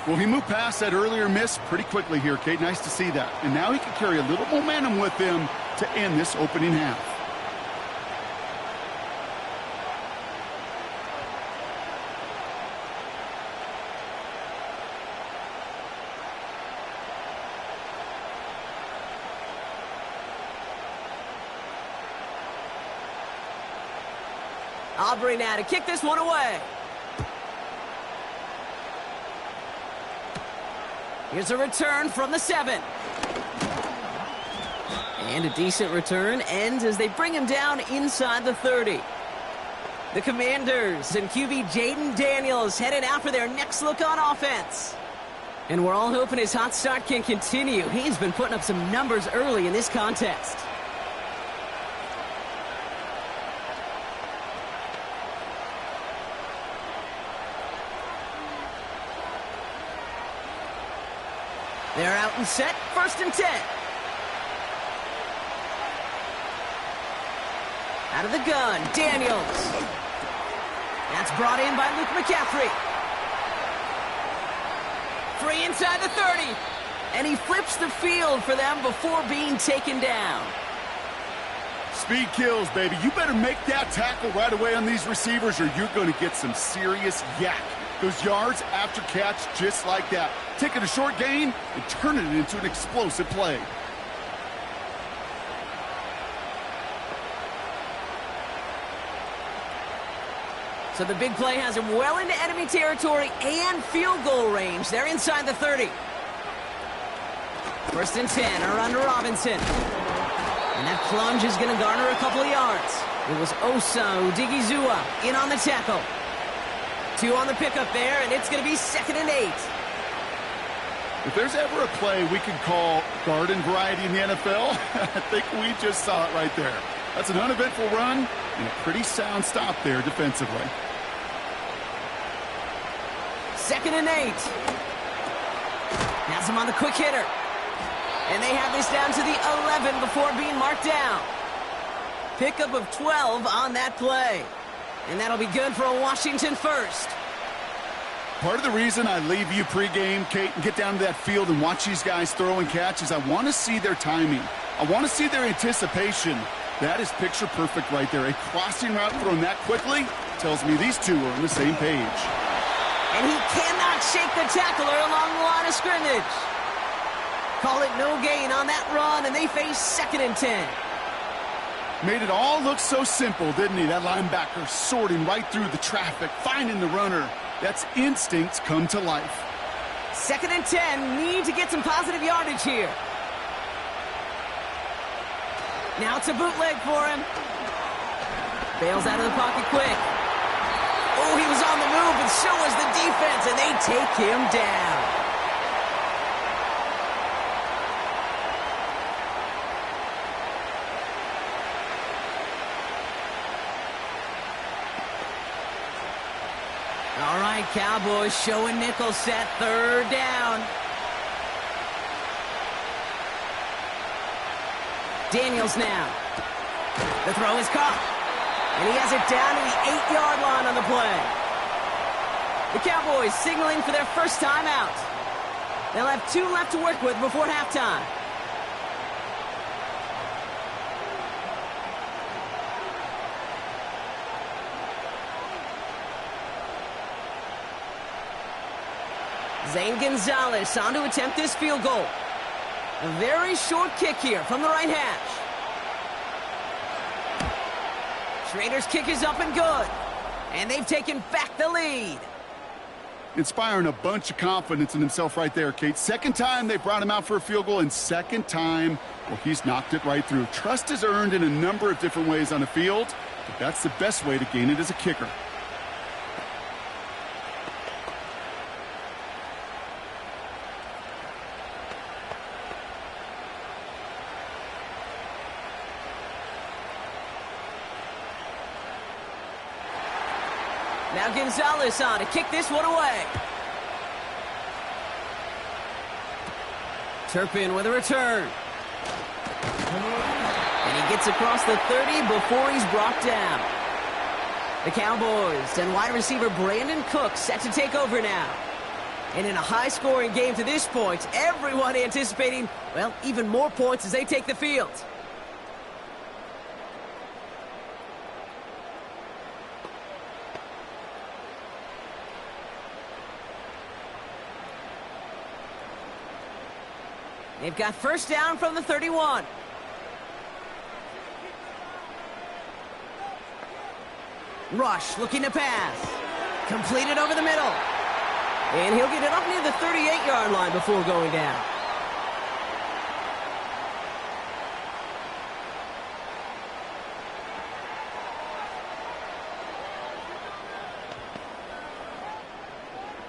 Well, he moved past that earlier miss pretty quickly here, Kate. Nice to see that. And now he can carry a little momentum with him to end this opening half. Aubrey now to kick this one away. Here's a return from the 7. And a decent return ends as they bring him down inside the 30. The Commanders and QB Jaden Daniels headed out for their next look on offense. And we're all hoping his hot start can continue. He's been putting up some numbers early in this contest. They're out and set, 1st and 10. Out of the gun, Daniels. That's brought in by Luke McCaffrey. Free inside the 30. And he flips the field for them before being taken down. Speed kills, baby. You better make that tackle right away on these receivers or you're going to get some serious yak. Those yards after catch just like that. Taking a short gain and turning it into an explosive play. So the big play has him well into enemy territory and field goal range. They're inside the 30. 1st and 10 are under Robinson. And that plunge is going to garner a couple of yards. It was Osa Odigizua in on the tackle. 2 on the pickup there, and it's going to be 2nd and 8. If there's ever a play we can call garden variety in the NFL, I think we just saw it right there. That's an uneventful run and a pretty sound stop there defensively. 2nd and 8. Has him on the quick hitter. And they have this down to the 11 before being marked down. Pickup of 12 on that play. And that'll be good for a Washington first. Part of the reason I leave you pregame, Kate, and get down to that field and watch these guys throw and catch is I want to see their timing. I want to see their anticipation. That is picture perfect right there. A crossing route thrown that quickly tells me these two are on the same page. And he cannot shake the tackler along the line of scrimmage. Call it no gain on that run, and they face 2nd and 10. Made it all look so simple, didn't he? That linebacker sorting right through the traffic, finding the runner. That's instincts come to life. 2nd and 10, need to get some positive yardage here. Now it's a bootleg for him. Bails out of the pocket quick. Oh, he was on the move, and so was the defense, and they take him down. All right, Cowboys showing nickel set, 3rd down. Daniels now. The throw is caught. And he has it down to the 8-yard line on the play. The Cowboys signaling for their first timeout. They'll have 2 left to work with before halftime. Zane Gonzalez on to attempt this field goal. A very short kick here from the right hash. Schrader's kick is up and good. And they've taken back the lead. Inspiring a bunch of confidence in himself right there, Kate. 2nd time they brought him out for a field goal, and 2nd time, well, he's knocked it right through. Trust is earned in a number of different ways on the field, but that's the best way to gain it as a kicker. Now Gonzalez on to kick this one away. Turpin with a return. And he gets across the 30 before he's brought down. The Cowboys and wide receiver Brandon Cook set to take over now. And in a high-scoring game to this point, everyone anticipating, well, even more points as they take the field. They've got first down from the 31. Rush looking to pass. Completed over the middle. And he'll get it up near the 38-yard line before going down.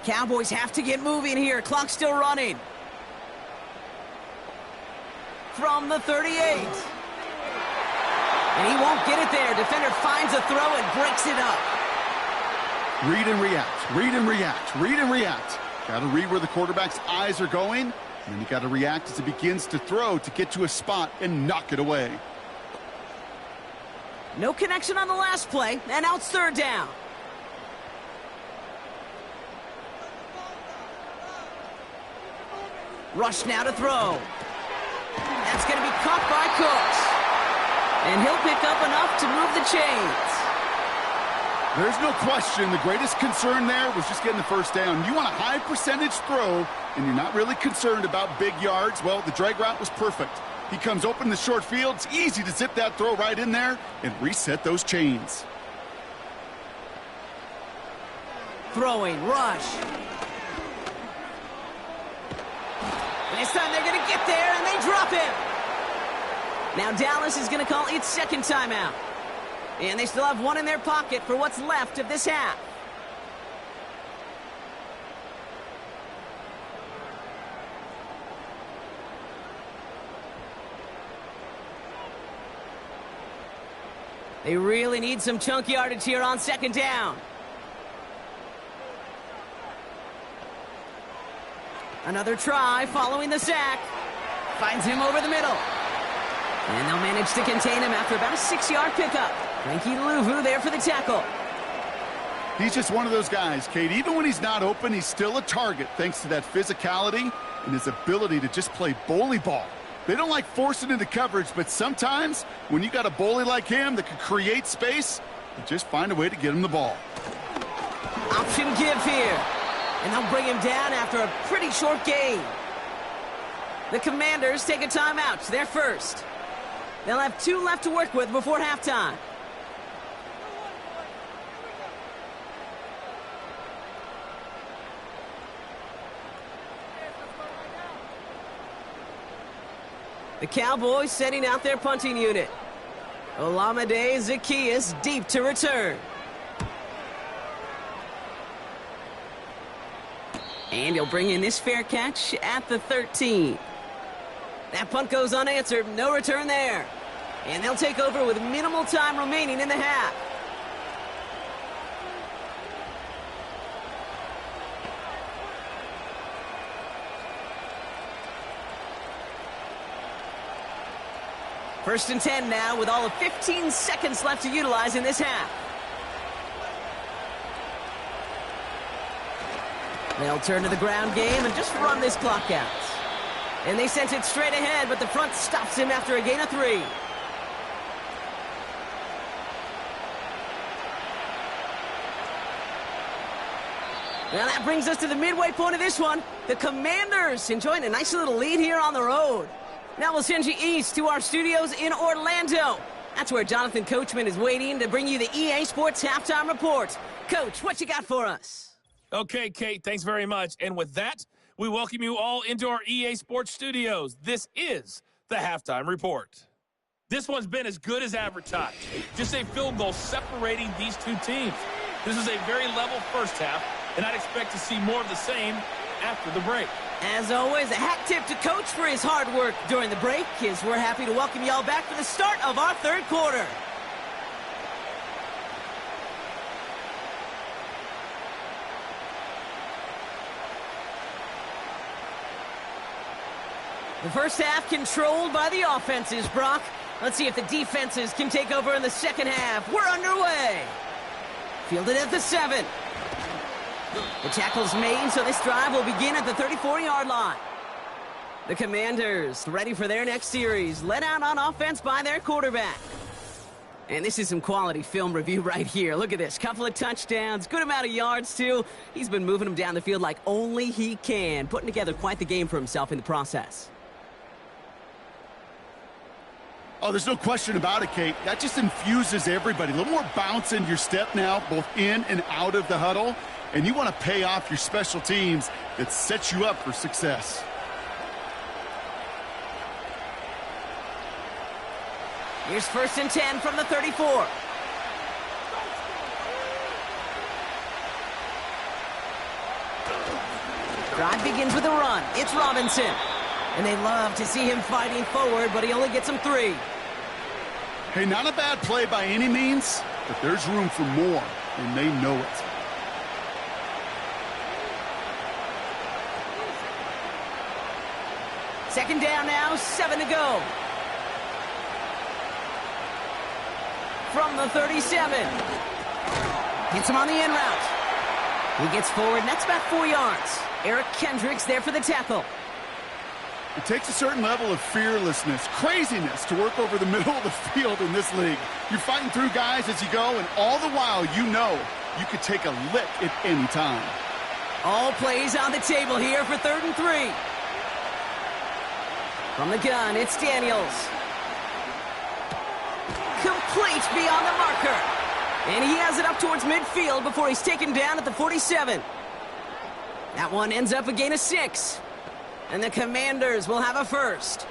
Cowboys have to get moving here. Clock still running. From the 38. And he won't get it there. Defender finds a throw and breaks it up. Read and react, read and react, read and react. Got to read where the quarterback's eyes are going, and then you got to react as he begins to throw to get to a spot and knock it away. No connection on the last play, and now it's 3rd down. Rush now to throw. That's going to be caught by Cooks. And he'll pick up enough to move the chains. There's no question the greatest concern there was just getting the first down. You want a high percentage throw, and you're not really concerned about big yards. Well, the drag route was perfect. He comes open in the short field. It's easy to zip that throw right in there and reset those chains. Throwing, Rush. This time they're going to get there, and they drop him. Now Dallas is going to call its 2nd timeout. And they still have one in their pocket for what's left of this half. They really need some chunk yardage here on 2nd down. Another try following the sack. Finds him over the middle. And they'll manage to contain him after about a 6-yard pickup. Frankie Louvu there for the tackle. He's just one of those guys, Kate. Even when he's not open, he's still a target thanks to that physicality and his ability to just play bully ball. They don't like forcing into coverage, but sometimes when you got a bully like him that can create space, you just find a way to get him the ball. Option give here. And they'll bring him down after a pretty short game. The Commanders take a timeout. They're first. They'll have 2 left to work with before halftime. The Cowboys setting out their punting unit. Olamide Zaccheaus deep to return. And he'll bring in this fair catch at the 13. That punt goes unanswered. No return there. And they'll take over with minimal time remaining in the half. First and 10 now with all of 15 seconds left to utilize in this half. They'll turn to the ground game and just run this clock out. And they sent it straight ahead, but the front stops him after a gain of 3. Now that brings us to the midway point of this one. The Commanders enjoying a nice little lead here on the road. Now we'll send you east to our studios in Orlando. That's where Jonathan Coachman is waiting to bring you the EA Sports Halftime Report. Coach, what you got for us? Okay, Kate, thanks very much. And with that, we welcome you all into our EA Sports studios. This is the Halftime Report. This one's been as good as advertised. Just a field goal separating these two teams. This is a very level first half, and I'd expect to see more of the same after the break. As always, a hat tip to Coach for his hard work during the break, as we're happy to welcome y'all back for the start of our third quarter. The first half controlled by the offenses, Brock. Let's see if the defenses can take over in the second half. We're underway. Fielded at the 7. The tackle's made, so this drive will begin at the 34-yard line. The Commanders ready for their next series, led out on offense by their quarterback. And this is some quality film review right here. Look at this. Couple of touchdowns, good amount of yards, too. He's been moving them down the field like only he can, putting together quite the game for himself in the process. Oh, there's no question about it, Kate. That just infuses everybody. A little more bounce in your step now, both in and out of the huddle. And you want to pay off your special teams that sets you up for success. Here's first and 10 from the 34. Drive begins with a run. It's Robinson. And they love to see him fighting forward, but he only gets him 3. Hey, not a bad play by any means, but there's room for more, and they know it. Second down now, 7 to go. From the 37. Hits him on the in route. He gets forward, and that's about 4 yards. Eric Kendricks there for the tackle. It takes a certain level of fearlessness, craziness to work over the middle of the field in this league. You're fighting through guys as you go, and all the while you know you could take a lick at any time. All plays on the table here for 3rd and 3. From the gun, it's Daniels. Complete beyond the marker. And he has it up towards midfield before he's taken down at the 47. That one ends up a gain of 6. And the Commanders will have a first.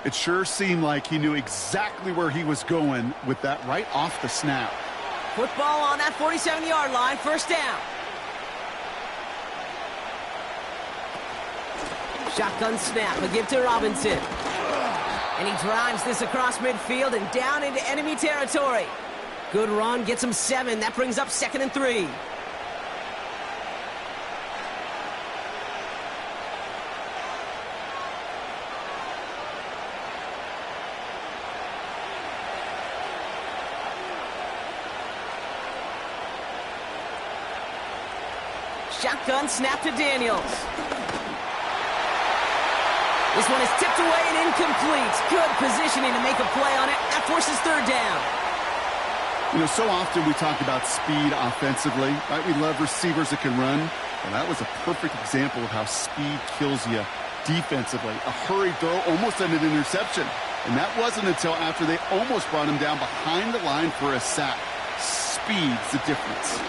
It sure seemed like he knew exactly where he was going with that right off the snap. Football on that 47-yard line, first down. Shotgun snap, a give to Robinson. And he drives this across midfield and down into enemy territory. Good run, gets him 7. That brings up 2nd and 3. Shotgun snap to Daniels. This one is tipped away and incomplete. Good positioning to make a play on it. That forces third down. You know, so often we talk about speed offensively, right? We love receivers that can run. Well, that was a perfect example of how speed kills you defensively. A hurried throw almost ended an interception. And that wasn't until after they almost brought him down behind the line for a sack. Speed's the difference.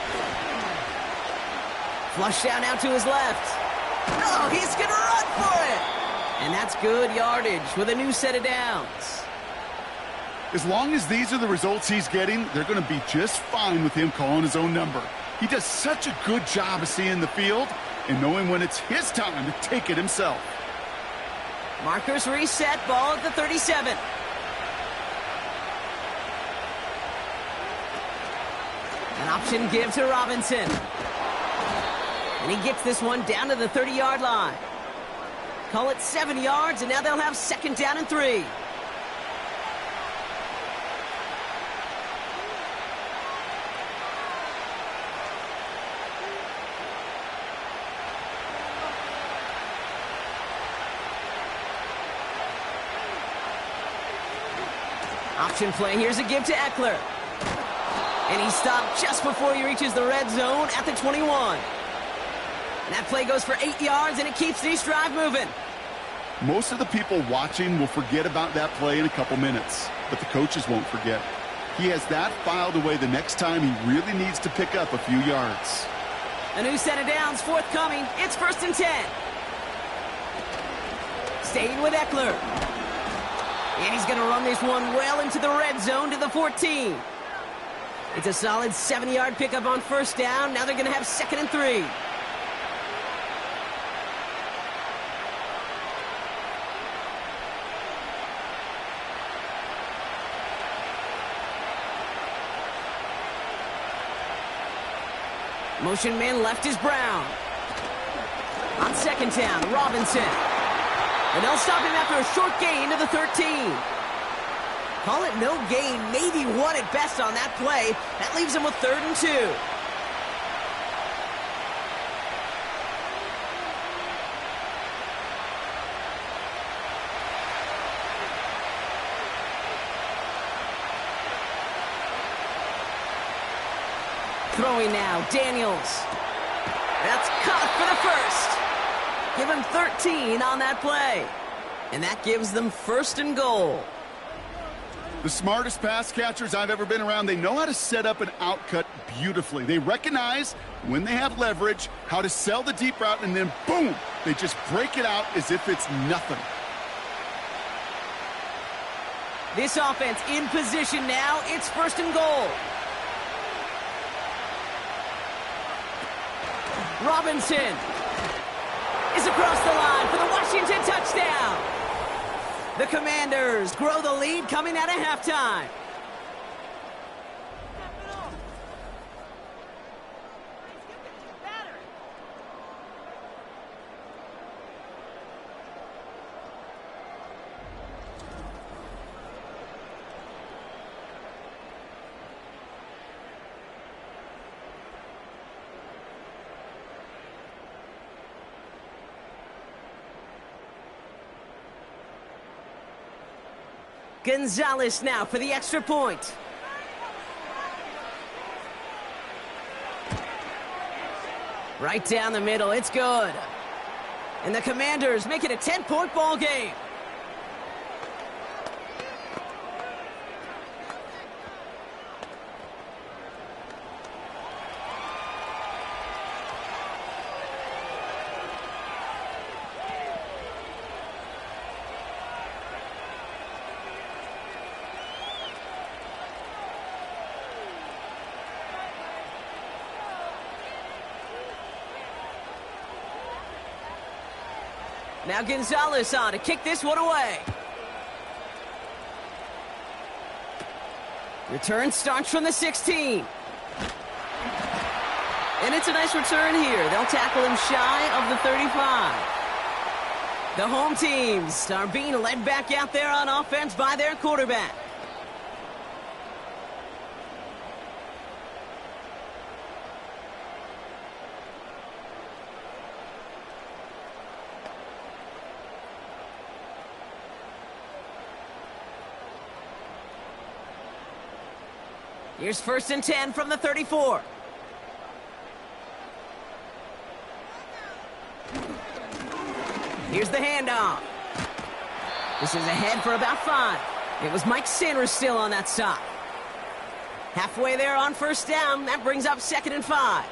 Flush down out to his left. Oh, he's going to run for it. And that's good yardage with a new set of downs. As long as these are the results he's getting, they're going to be just fine with him calling his own number. He does such a good job of seeing the field and knowing when it's his time to take it himself. Markers reset, ball at the 37. An option give to Robinson. And he gets this one down to the 30-yard line. Call it 7 yards, and now they'll have second down and 3. Option play, here's a give to Eckler. And he stopped just before he reaches the red zone at the 21. And that play goes for 8 yards, and it keeps this drive moving. Most of the people watching will forget about that play in a couple minutes, but the coaches won't forget. He has that filed away the next time he really needs to pick up a few yards. A new set of downs forthcoming. It's 1st and 10. Staying with Eckler. And he's going to run this one well into the red zone to the 14. It's a solid 7-yard pickup on first down. Now they're going to have 2nd and 3. Motion man left is Brown. On 2nd down, Robinson. And they'll stop him after a short gain to the 13. Call it no gain, maybe 1 at best on that play. That leaves him with 3rd and 2. Throwing now, Daniels. That's caught for the first. Give him 13 on that play. And that gives them 1st and goal. The smartest pass catchers I've ever been around, they know how to set up an outcut beautifully. They recognize when they have leverage, how to sell the deep route, and then boom, they just break it out as if it's nothing. This offense in position now. It's 1st and goal. Robinson is across the line for the Washington touchdown. The Commanders grow the lead coming out of halftime. Gonzalez now for the extra point. Right down the middle, it's good. And the Commanders make it a 10-point ball game. Now Gonzalez on to kick this one away. Return starts from the 16. And it's a nice return here. They'll tackle him shy of the 35. The home teams are being led back out there on offense by their quarterback. Here's 1st and 10 from the 34. Here's the handoff. This is ahead for about 5. It was Mike Sanders still on that side. Halfway there on 1st down. That brings up 2nd and 5.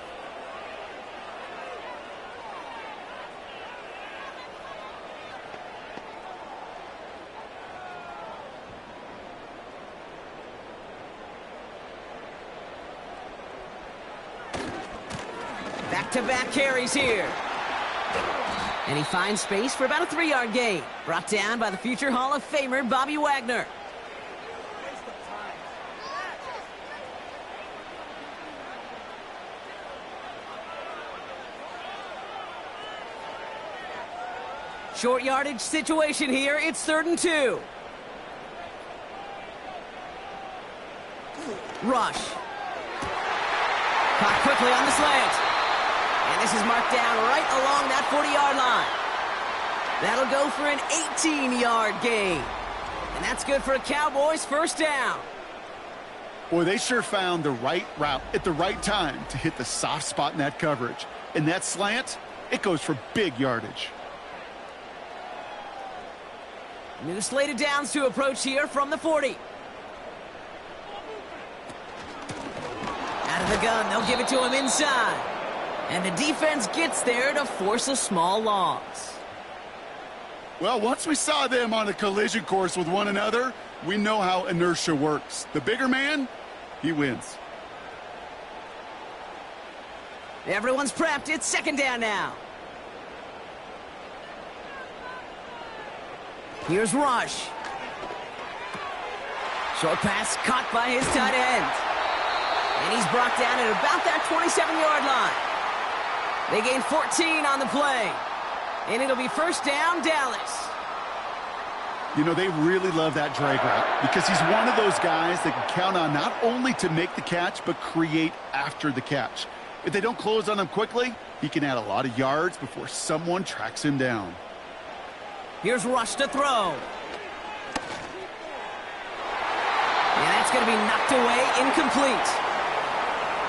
Back-to-back carries here. And he finds space for about a 3-yard gain. Brought down by the future Hall of Famer, Bobby Wagner. Short yardage situation here. It's 3rd and 2. Rush. Caught quickly on the slant. And this is marked down right along that 40-yard line. That'll go for an 18-yard gain. And that's good for a Cowboys 1st down. Boy, they sure found the right route at the right time to hit the soft spot in that coverage. And that slant, it goes for big yardage. New slated downs to approach here from the 40. Out of the gun, they'll give it to him inside. And the defense gets there to force a small loss. Well, once we saw them on a collision course with one another, we know how inertia works. The bigger man, he wins. Everyone's prepped. It's 2nd down now. Here's Rush. Short pass caught by his tight end. And he's brought down at about that 27-yard line. They gain 14 on the play. And it'll be 1st down, Dallas. You know, they really love that drag route because he's one of those guys that can count on not only to make the catch, but create after the catch. If they don't close on him quickly, he can add a lot of yards before someone tracks him down. Here's Rush to throw. And that's going to be knocked away, incomplete.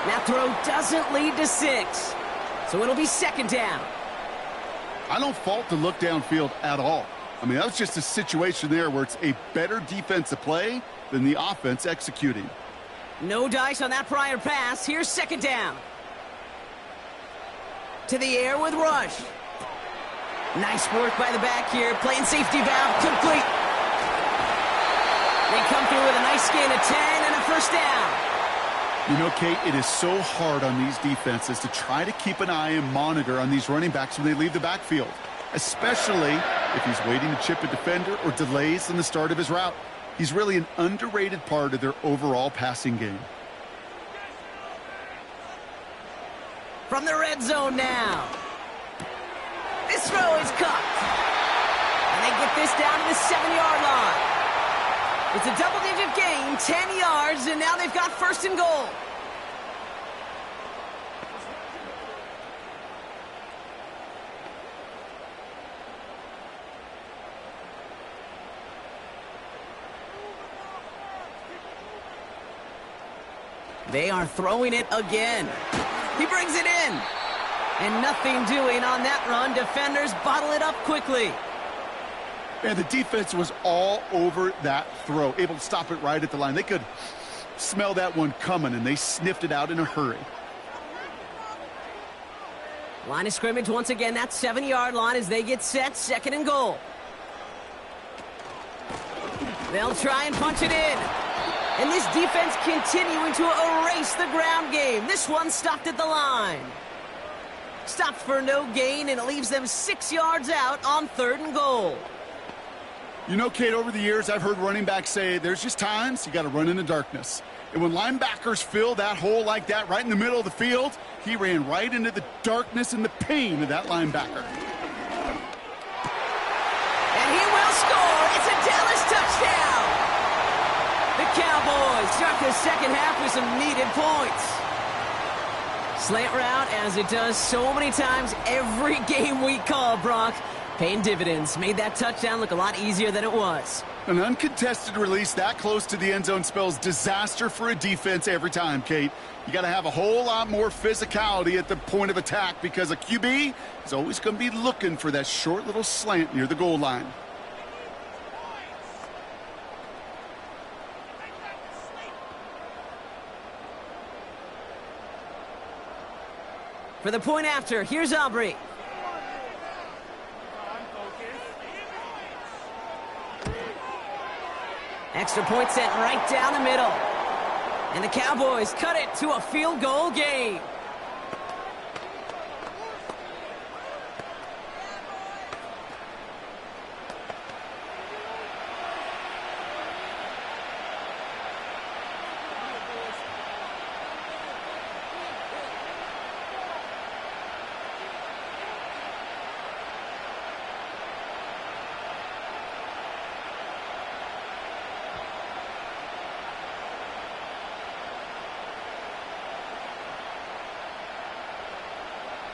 That throw doesn't lead to 6. So it'll be 2nd down. I don't fault the look downfield at all. I mean, that was just a situation there where it's a better defensive play than the offense executing. No dice on that prior pass. Here's 2nd down. To the air with Rush. Nice work by the back here. Playing safety valve complete. They come through with a nice gain of 10 and a 1st down. You know, Kate, it is so hard on these defenses to try to keep an eye and monitor on these running backs when they leave the backfield, especially if he's waiting to chip a defender or delays in the start of his route. He's really an underrated part of their overall passing game. From the red zone now. This throw is caught. And they get this down to the 7-yard line. It's a double-digit gain, 10 yards, and now they've got 1st and goal. They are throwing it again. He brings it in. And nothing doing on that run. Defenders bottle it up quickly. And the defense was all over that throw, able to stop it right at the line. They could smell that one coming, and they sniffed it out in a hurry. Line of scrimmage once again, that 7-yard line as they get set, 2nd and goal. They'll try and punch it in. And this defense continuing to erase the ground game. This one stopped at the line. Stopped for no gain, and it leaves them 6 yards out on 3rd and goal. You know, Kate, over the years, I've heard running backs say there's just times you got to run in the darkness. And when linebackers fill that hole like that right in the middle of the field, he ran right into the darkness and the pain of that linebacker. And he will score. It's a Dallas touchdown. The Cowboys start the 2nd half with some needed points. Slant route, as it does so many times every game we call, Brock. Paying dividends. Made that touchdown look a lot easier than it was. An uncontested release that close to the end zone spells disaster for a defense every time, Kate. You got to have a whole lot more physicality at the point of attack because a QB is always going to be looking for that short little slant near the goal line. For the point after, here's Aubrey. Extra point sent right down the middle. And the Cowboys cut it to a field goal game.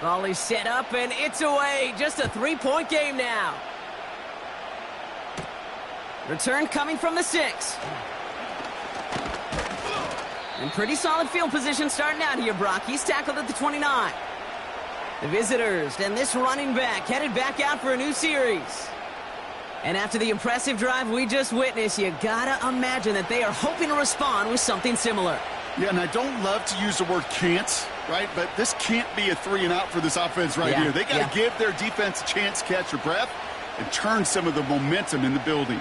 Volley set up, and it's away. Just a 3-point game now. Return coming from the 6. And pretty solid field position starting out here, Brock. He's tackled at the 29. The visitors and this running back headed back out for a new series. And after the impressive drive we just witnessed, you gotta imagine that they are hoping to respond with something similar. Yeah, and I don't love to use the word can't, right? But this can't be a 3-and-out for this offense right here. They got to give their defense a chance to catch their breath and turn some of the momentum in the building.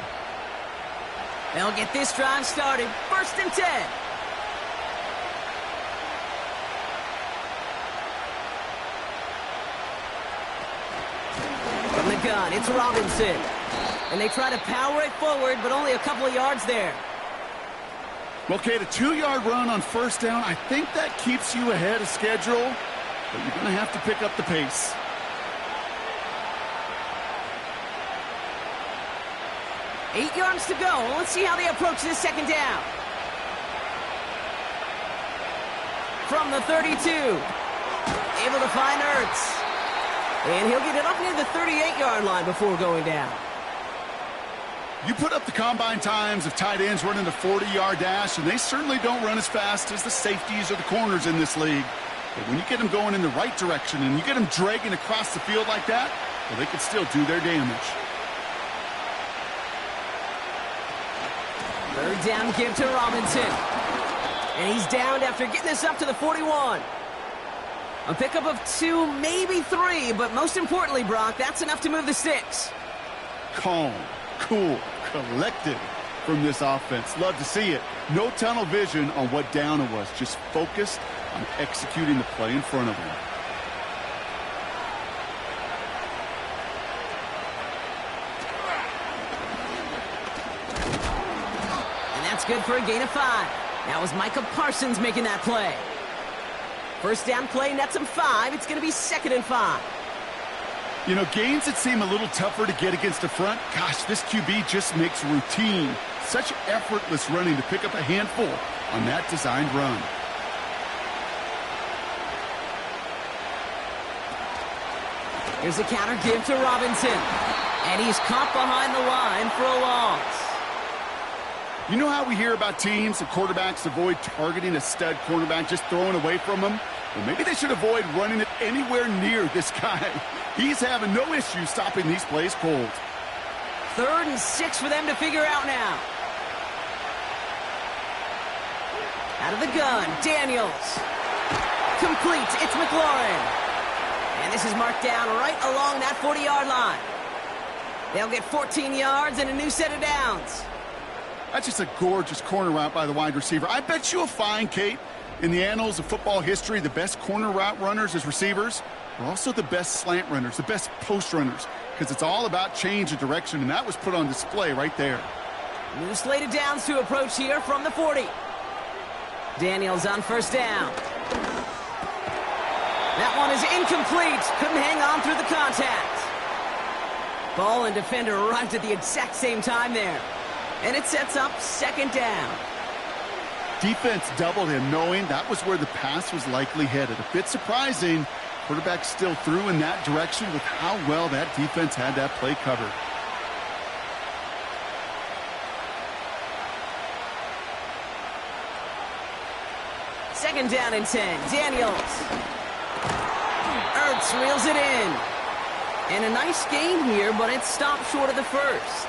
They'll get this drive started. 1st and 10. From the gun, it's Robinson. And they try to power it forward, but only a couple of yards there. Well, Kate, a 2-yard run on 1st down, I think that keeps you ahead of schedule, but you're going to have to pick up the pace. Eight yards to go. Let's see how they approach this 2nd down. From the 32. Able to find Ertz. And he'll get it up near the 38-yard line before going down. You put up the combine times of tight ends running the 40-yard dash, and they certainly don't run as fast as the safeties or the corners in this league. But when you get them going in the right direction and you get them dragging across the field like that, well, they can still do their damage. 3rd down give to Robinson. And he's downed after getting this up to the 41. A pickup of 2, maybe 3, but most importantly, Brock, that's enough to move the sticks. Calm, cool, collected from this offense. Love to see it. No tunnel vision on what down it was. Just focused on executing the play in front of them. And that's good for a gain of 5. That was Micah Parsons making that play. 1st down play nets him 5. It's going to be 2nd and 5. You know, gains that seem a little tougher to get against the front, gosh, this QB just makes routine. Such effortless running to pick up a handful on that designed run. Here's a counter give to Robinson. And he's caught behind the line for a loss. You know how we hear about teams and quarterbacks avoid targeting a stud cornerback, just throwing away from him? Well, maybe they should avoid running it anywhere near this guy. He's having no issue stopping these plays cold. 3rd and 6 for them to figure out now. Out of the gun, Daniels. Complete, it's McLaurin. And this is marked down right along that 40-yard line. They'll get 14 yards and a new set of downs. That's just a gorgeous corner route by the wide receiver. I bet you'll find, Kate, in the annals of football history, the best corner route runners as receivers are also the best slant runners, the best post runners, because it's all about change of direction, and that was put on display right there. New slate of downs to approach here from the 40. Daniels on 1st down. That one is incomplete. Couldn't hang on through the contact. Ball and defender arrived at the exact same time there. And it sets up 2nd down. Defense doubled him, knowing that was where the pass was likely headed. A bit surprising. Quarterback still threw in that direction with how well that defense had that play covered. second down and 10. Daniels. Ertz reels it in. And a nice gain here, but it stopped short of the first.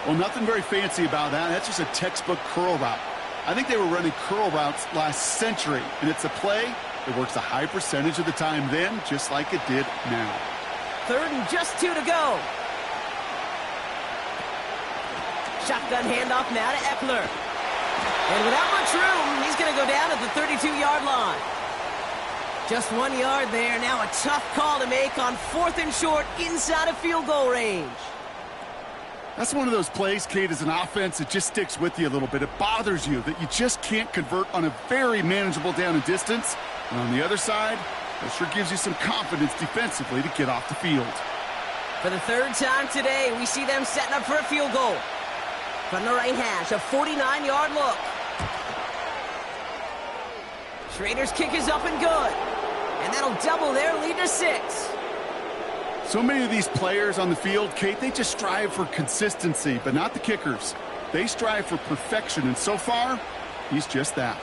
Well, nothing very fancy about that. That's just a textbook curl route. I think they were running curl routes last century, and it's a play that works a high percentage of the time then, just like it did now. Third and just 2 to go. Shotgun handoff now to Eckler. And without much room, he's going to go down at the 32-yard line. Just 1 yard there. Now a tough call to make on 4th and short inside of field goal range. That's one of those plays, Kate, as an offense, it just sticks with you a little bit. It bothers you that you just can't convert on a very manageable down and distance. And on the other side, that sure gives you some confidence defensively to get off the field. For the third time today, we see them setting up for a field goal. From the right hash, a 49-yard look. Schrader's kick is up and good. And that'll double their lead to 6. So many of these players on the field, Kate, they just strive for consistency, but not the kickers. They strive for perfection, and so far, he's just that.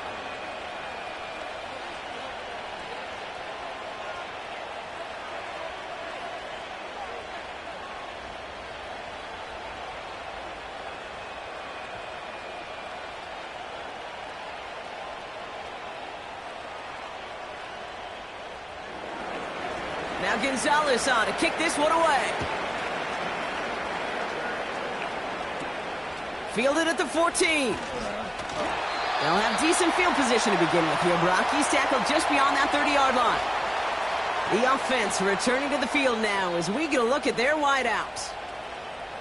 Now Gonzalez on to kick this one away. Fielded at the 14. They'll have decent field position to begin with here, Brock. He's tackled just beyond that 30-yard line. The offense returning to the field now as we get a look at their wideouts.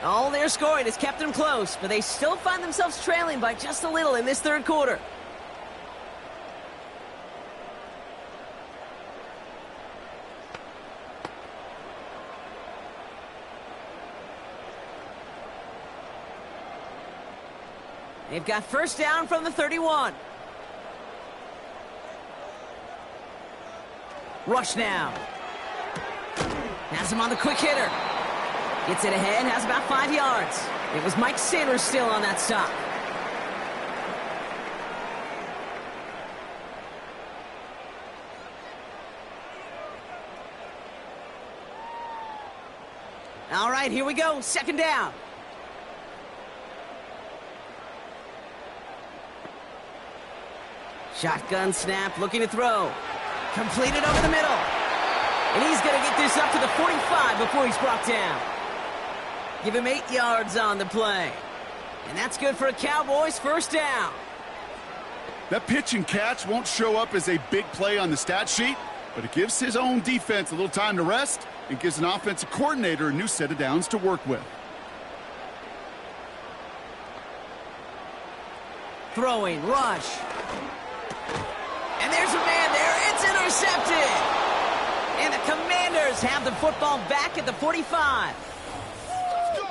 All their scoring has kept them close, but they still find themselves trailing by just a little in this third quarter. They've got first down from the 31. Rush now. Has him on the quick hitter. Gets it ahead, has about 5 yards. It was Mike Sanders still on that stop. All right, here we go. Second down. Shotgun snap, looking to throw. Completed over the middle. And he's going to get this up to the 45 before he's brought down. Give him 8 yards on the play. And that's good for a Cowboys first down. That pitch and catch won't show up as a big play on the stat sheet, but it gives his own defense a little time to rest and gives an offensive coordinator a new set of downs to work with. Throwing, rush. And there's a man there. It's intercepted. And the Commanders have the football back at the 45.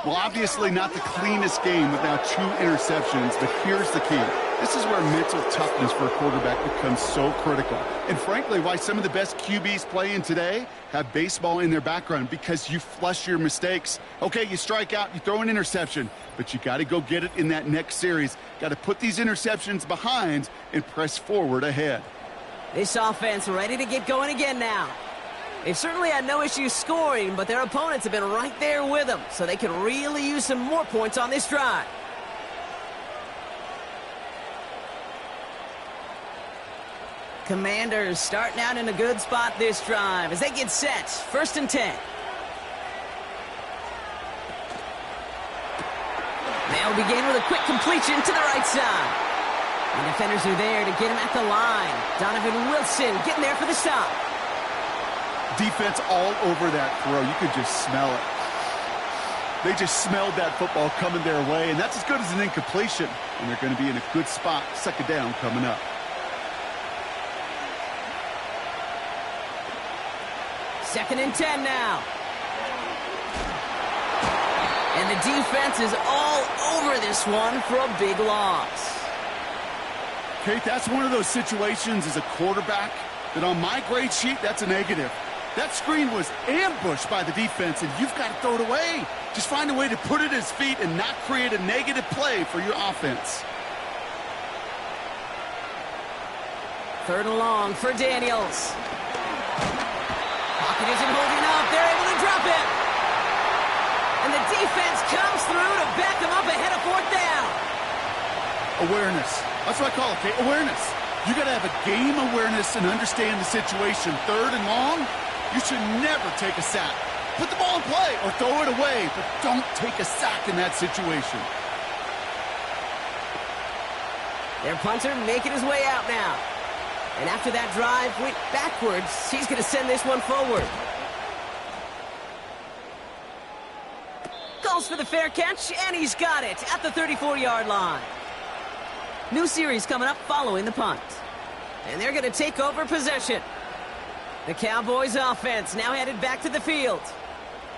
Well, obviously not the cleanest game without 2 interceptions, but here's the key. This is where mental toughness for a quarterback becomes so critical. And frankly, why some of the best QBs playing today have baseball in their background, because you flush your mistakes. Okay, you strike out, you throw an interception, but you got to go get it in that next series. Got to put these interceptions behind and press forward ahead. This offense ready to get going again now. They've certainly had no issues scoring, but their opponents have been right there with them, so they could really use some more points on this drive. Commanders starting out in a good spot this drive as they get set. First and 10. They'll begin with a quick completion to the right side. And defenders are there to get him at the line. Donovan Wilson getting there for the stop. Defense all over that throw. You could just smell it. They just smelled that football coming their way, and that's as good as an incompletion. And they're going to be in a good spot. Second down coming up. Second and 10 now. And the defense is all over this one for a big loss. Kate, that's one of those situations as a quarterback that on my grade sheet, that's a negative. That screen was ambushed by the defense, and you've got to throw it away. Just find a way to put it at his feet and not create a negative play for your offense. Third and long for Daniels. Pocket isn't holding up. They're able to drop it. And the defense comes through to back them up ahead of fourth down. Awareness. That's what I call it, okay? Awareness. You got to have a game awareness and understand the situation. Third and long, you should never take a sack. Put the ball in play or throw it away, but don't take a sack in that situation. Their punter making his way out now. And after that drive went backwards, he's going to send this one forward. Calls for the fair catch, and he's got it at the 34-yard line. New series coming up following the punt. And they're going to take over possession. The Cowboys offense now headed back to the field.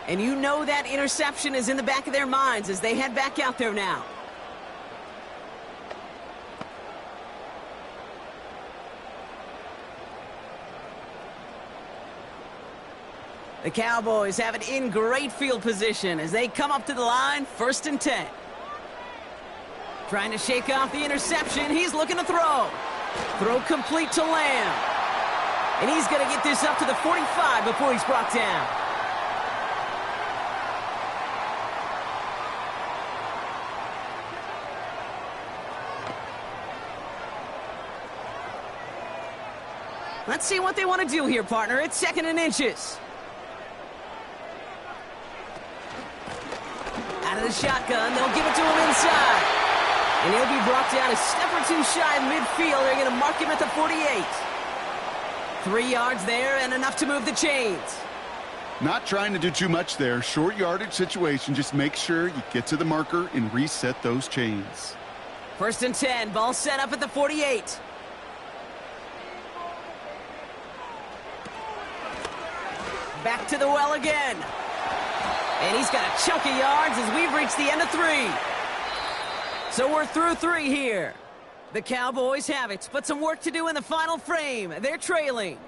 And you know that interception is in the back of their minds as they head back out there now. The Cowboys have it in great field position as they come up to the line, 1st and 10. Trying to shake off the interception. He's looking to throw. Throw complete to Lamb. And he's going to get this up to the 45 before he's brought down. Let's see what they want to do here, partner. It's 2nd and inches. Out of the shotgun, they'll give it to him inside. And he'll be brought down a step or two shy of midfield. They're going to mark him at the 48. 3 yards there and enough to move the chains. Not trying to do too much there. Short yardage situation. Just make sure you get to the marker and reset those chains. 1st and 10. Ball set up at the 48. Back to the well again. And he's got a chunk of yards as we've reached the end of 3. So we're through 3 here. The Cowboys have it, but some work to do in the final frame. They're trailing.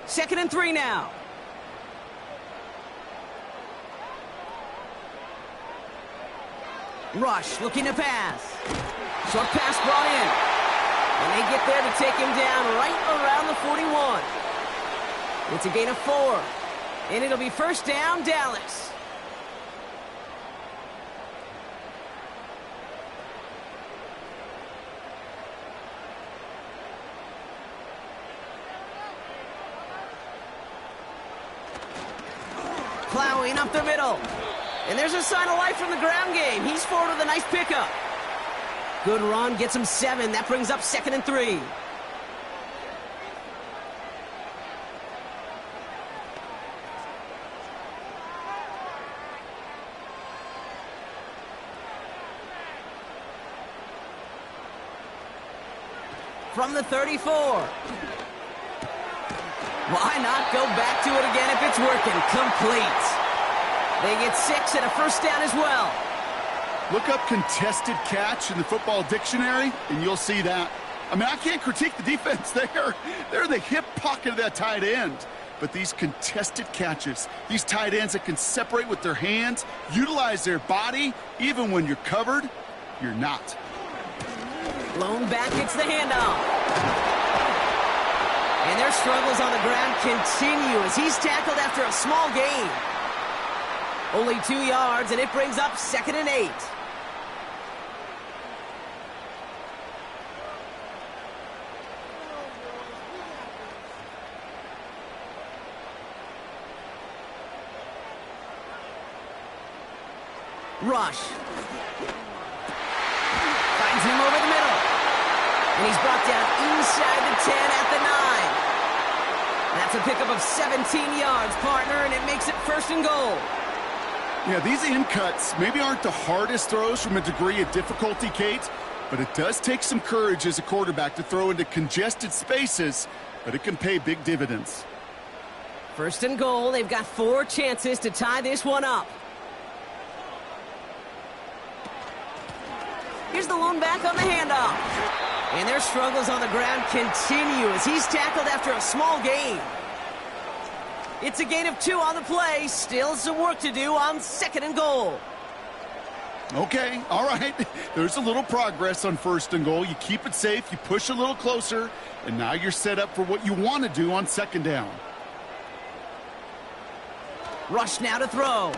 Second and 3 now. Rush looking to pass. Short pass brought in. And they get there to take him down right around the 41. It's a gain of 4. And it'll be 1st down, Dallas. Plowing up the middle. And there's a sign of life from the ground game. He's forward with a nice pickup. Good run, gets him 7. That brings up 2nd and 3. From the 34. Why not go back to it again if it's working? Complete. They get 6 and a 1st down as well. Look up contested catch in the football dictionary, and you'll see that. I mean, I can't critique the defense there. They're in the hip pocket of that tight end. But these contested catches, these tight ends that can separate with their hands, utilize their body, even when you're covered, you're not. Blown back, it's the handoff. And their struggles on the ground continue as he's tackled after a small gain. Only 2 yards, and it brings up 2nd and 8. Rush. Finds him over the middle. And he's brought down inside the 10 at the 9. That's a pickup of 17 yards, partner, and it makes it 1st and goal. Yeah, these in cuts maybe aren't the hardest throws from a degree of difficulty, Kate, but it does take some courage as a quarterback to throw into congested spaces but it can pay big dividends. First and goal. They've got 4 chances to tie this one up. Here's the lone back on the handoff. And their struggles on the ground continue as he's tackled after a small gain. It's a gain of 2 on the play. Still some work to do on second and goal. Okay, all right. There's a little progress on first and goal. You keep it safe, you push a little closer, and now you're set up for what you want to do on second down. Rush now to throw.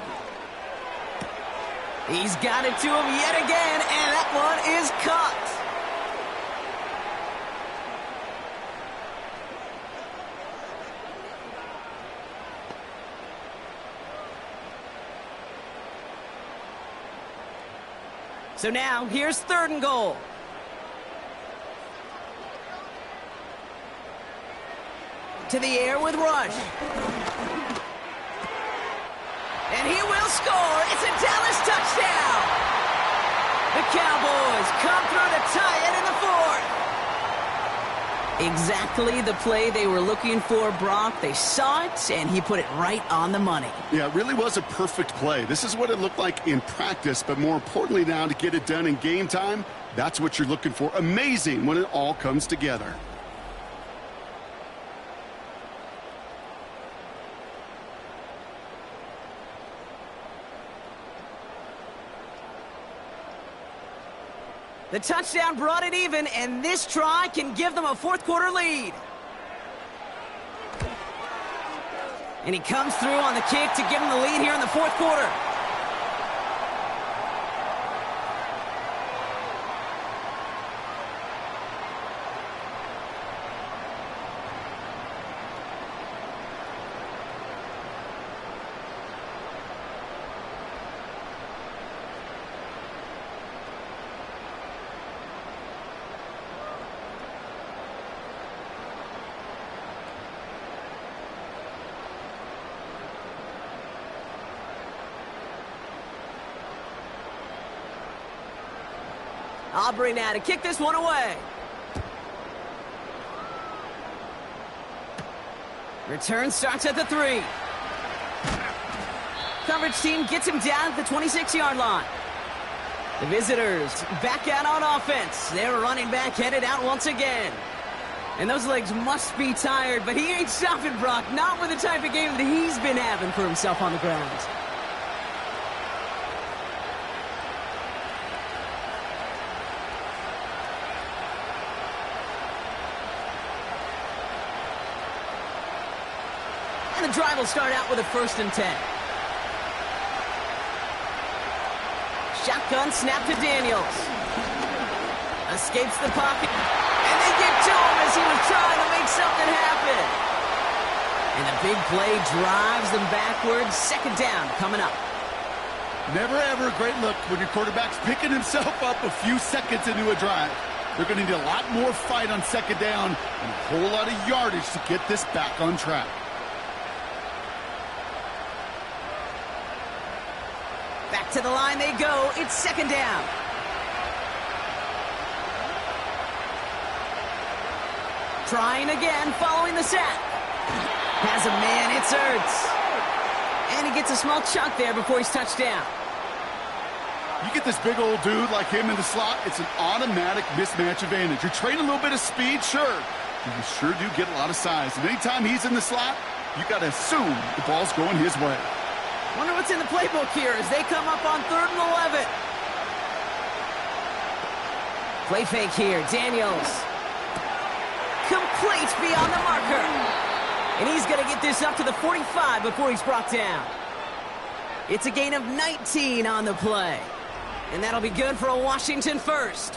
He's got it to him yet again, and that one is caught. So now, here's third and goal. To the air with Rush. And he will score. It's a Dallas touchdown. The Cowboys come through to tie it in the 4th. Exactly the play they were looking for, Brock. They saw it, and he put it right on the money. Yeah, it really was a perfect play. This is what it looked like in practice, but more importantly now to get it done in game time, that's what you're looking for. Amazing when it all comes together. The touchdown brought it even, and this try can give them a 4th-quarter lead. And he comes through on the kick to give them the lead here in the 4th quarter. Aubrey now to kick this one away. Return starts at the 3. Coverage team gets him down at the 26-yard line. The visitors back out on offense. Their running back headed out once again. And those legs must be tired, but he ain't stopping, Brock. Not with the type of game that he's been having for himself on the ground. The drive will start out with a 1st and 10. Shotgun snap to Daniels. Escapes the pocket. And they get to him as he was trying to make something happen. And the big play drives them backwards. Second down coming up. Never ever a great look when your quarterback's picking himself up a few seconds into a drive. They're going to need a lot more fight on second down and a whole lot of yardage to get this back on track. Back to the line they go. It's second down. Trying again following the sack. Has a man. It's Ertz. And he gets a small chunk there before he's touched down. You get this big old dude like him in the slot, it's an automatic mismatch advantage. You're trading a little bit of speed, sure. You sure do get a lot of size. And anytime he's in the slot, you got to assume the ball's going his way. Wonder what's in the playbook here as they come up on 3rd and 11. Play fake here. Daniels. Complete beyond the marker. And he's going to get this up to the 45 before he's brought down. It's a gain of 19 on the play. And that'll be good for a Washington 1st.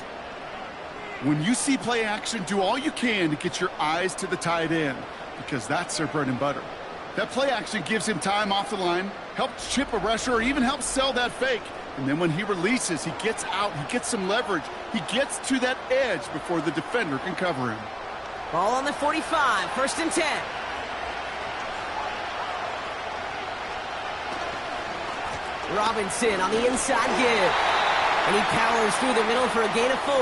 When you see play action, do all you can to get your eyes to the tight end because that's their bread and butter. That play action gives him time off the line, helps chip a rusher, or even helps sell that fake. And then when he releases, he gets out, he gets some leverage. He gets to that edge before the defender can cover him. Ball on the 45, 1st and 10. Robinson on the inside give. And he powers through the middle for a gain of 4.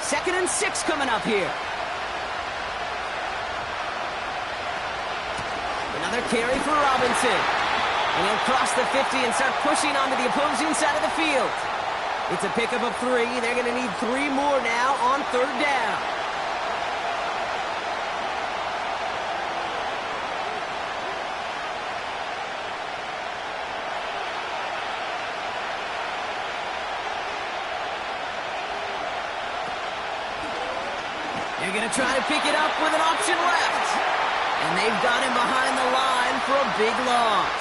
2nd and 6 coming up here. Another carry for Robinson. And he'll cross the 50 and start pushing onto the opposing side of the field. It's a pickup of 3. They're going to need 3 more now on 3rd down. They're going to try to pick it up with an option left. And they've got him behind the line for a big loss.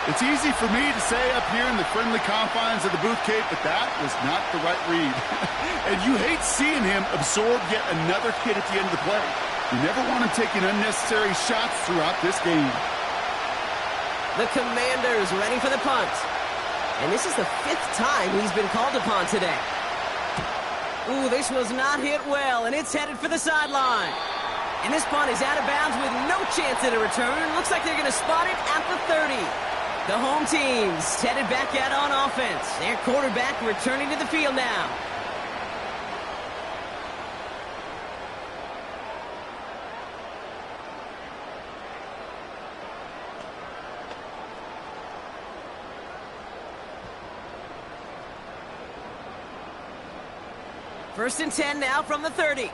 It's easy for me to say up here in the friendly confines of the booth, Kate, but that was not the right read. And you hate seeing him absorb yet another hit at the end of the play. You never want him taking unnecessary shots throughout this game. The Commanders ready for the punt. And this is the 5th time he's been called upon today. Ooh, this was not hit well, and it's headed for the sideline. And this punt is out of bounds with no chance at a return. Looks like they're going to spot it at the 30. The home team's headed back out on offense. Their quarterback returning to the field now. First and 10 now from the 30.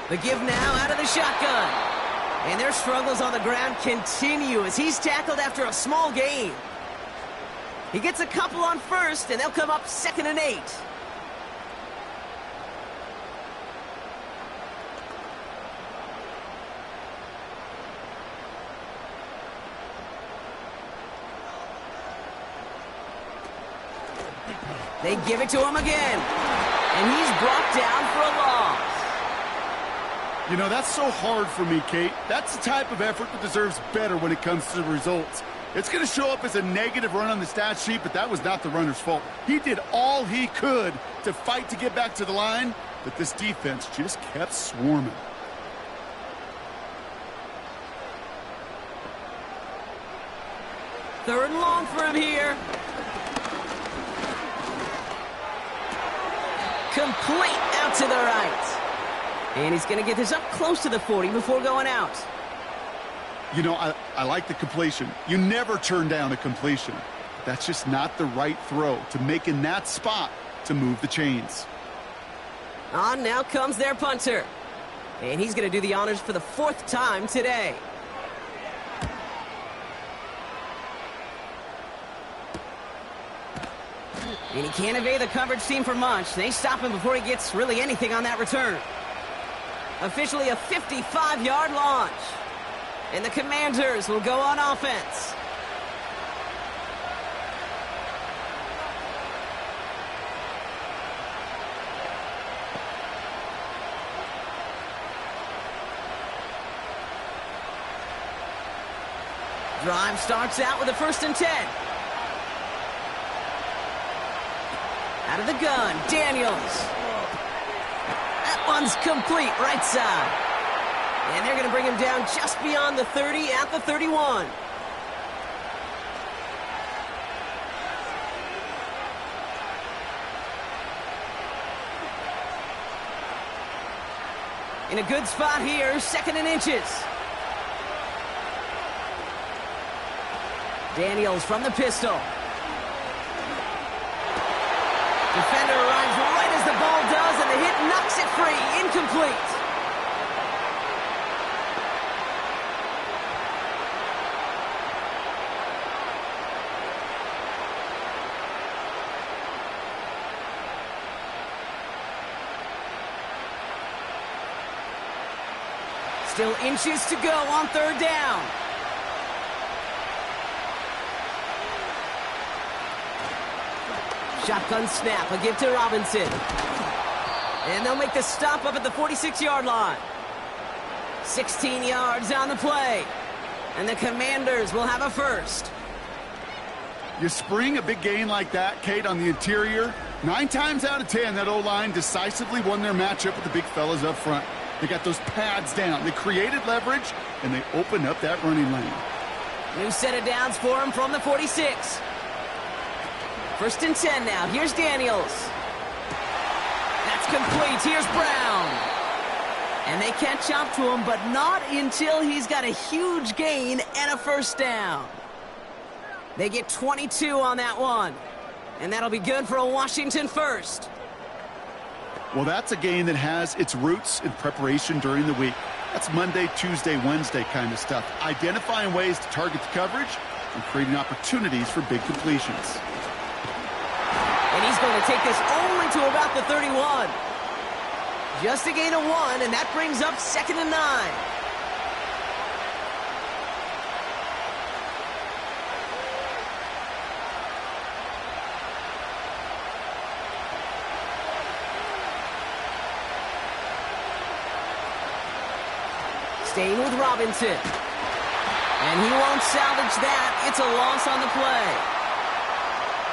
The give now out of the shotgun. And their struggles on the ground continue as he's tackled after a small gain. He gets a couple on first, and they'll come up 2nd and 8. They give it to him again. And he's brought down for a loss. You know, that's so hard for me, Kate. That's the type of effort that deserves better when it comes to the results. It's going to show up as a negative run on the stat sheet, but that was not the runner's fault. He did all he could to fight to get back to the line, but this defense just kept swarming. Third and long for him here. Complete out to the right. And he's going to get this up close to the 40 before going out. You know, I like the completion. You never turn down a completion. That's just not the right throw to make in that spot to move the chains. On now comes their punter. And he's going to do the honors for the 4th time today. And he can't evade the coverage team for much. They stop him before he gets really anything on that return. Officially a 55-yard launch. And the Commanders will go on offense. Drive starts out with a 1st and 10. Out of the gun, Daniels. That one's complete, right side. And they're going to bring him down just beyond the 30 at the 31. In a good spot here, 2nd and inches. Daniels from the pistol. Defender arrives right as the ball does, and the hit knocks it free. Incomplete. Still inches to go on 3rd down. Shotgun snap, a give to Robinson. And they'll make the stop up at the 46-yard line. 16 yards on the play. And the Commanders will have a first. You spring a big gain like that, Kate, on the interior. 9 times out of 10, that O-line decisively won their matchup with the big fellas up front. They got those pads down. They created leverage, and they opened up that running lane. New set of downs for him from the 46. First and 10 now. Here's Daniels. That's complete. Here's Brown. And they catch up to him, but not until he's got a huge gain and a first down. They get 22 on that one. And that'll be good for a Washington first. Well, that's a game that has its roots in preparation during the week. That's Monday, Tuesday, Wednesday kind of stuff. Identifying ways to target the coverage and creating opportunities for big completions. And he's going to take this only to about the 31. Just a gain of 1, and that brings up 2nd and 9. Staying with Robinson. And he won't salvage that. It's a loss on the play.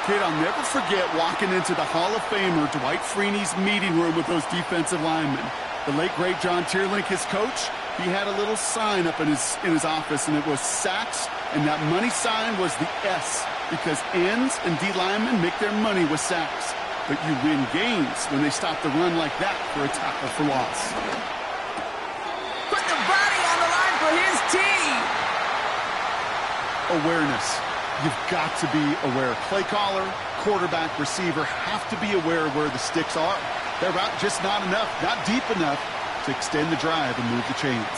Kid, I'll never forget walking into the Hall of Famer Dwight Freeney's meeting room with those defensive linemen. The late, great John Tierlink, his coach, he had a little sign up in his office, and it was sacks, and that money sign was the S, because ends and D linemen make their money with sacks. But you win games when they stop the run like that for a tackle for loss. Put the body on the line for his team. Awareness. You've got to be aware. Play caller, quarterback, receiver have to be aware of where the sticks are. They're out just not enough, not deep enough to extend the drive and move the chains.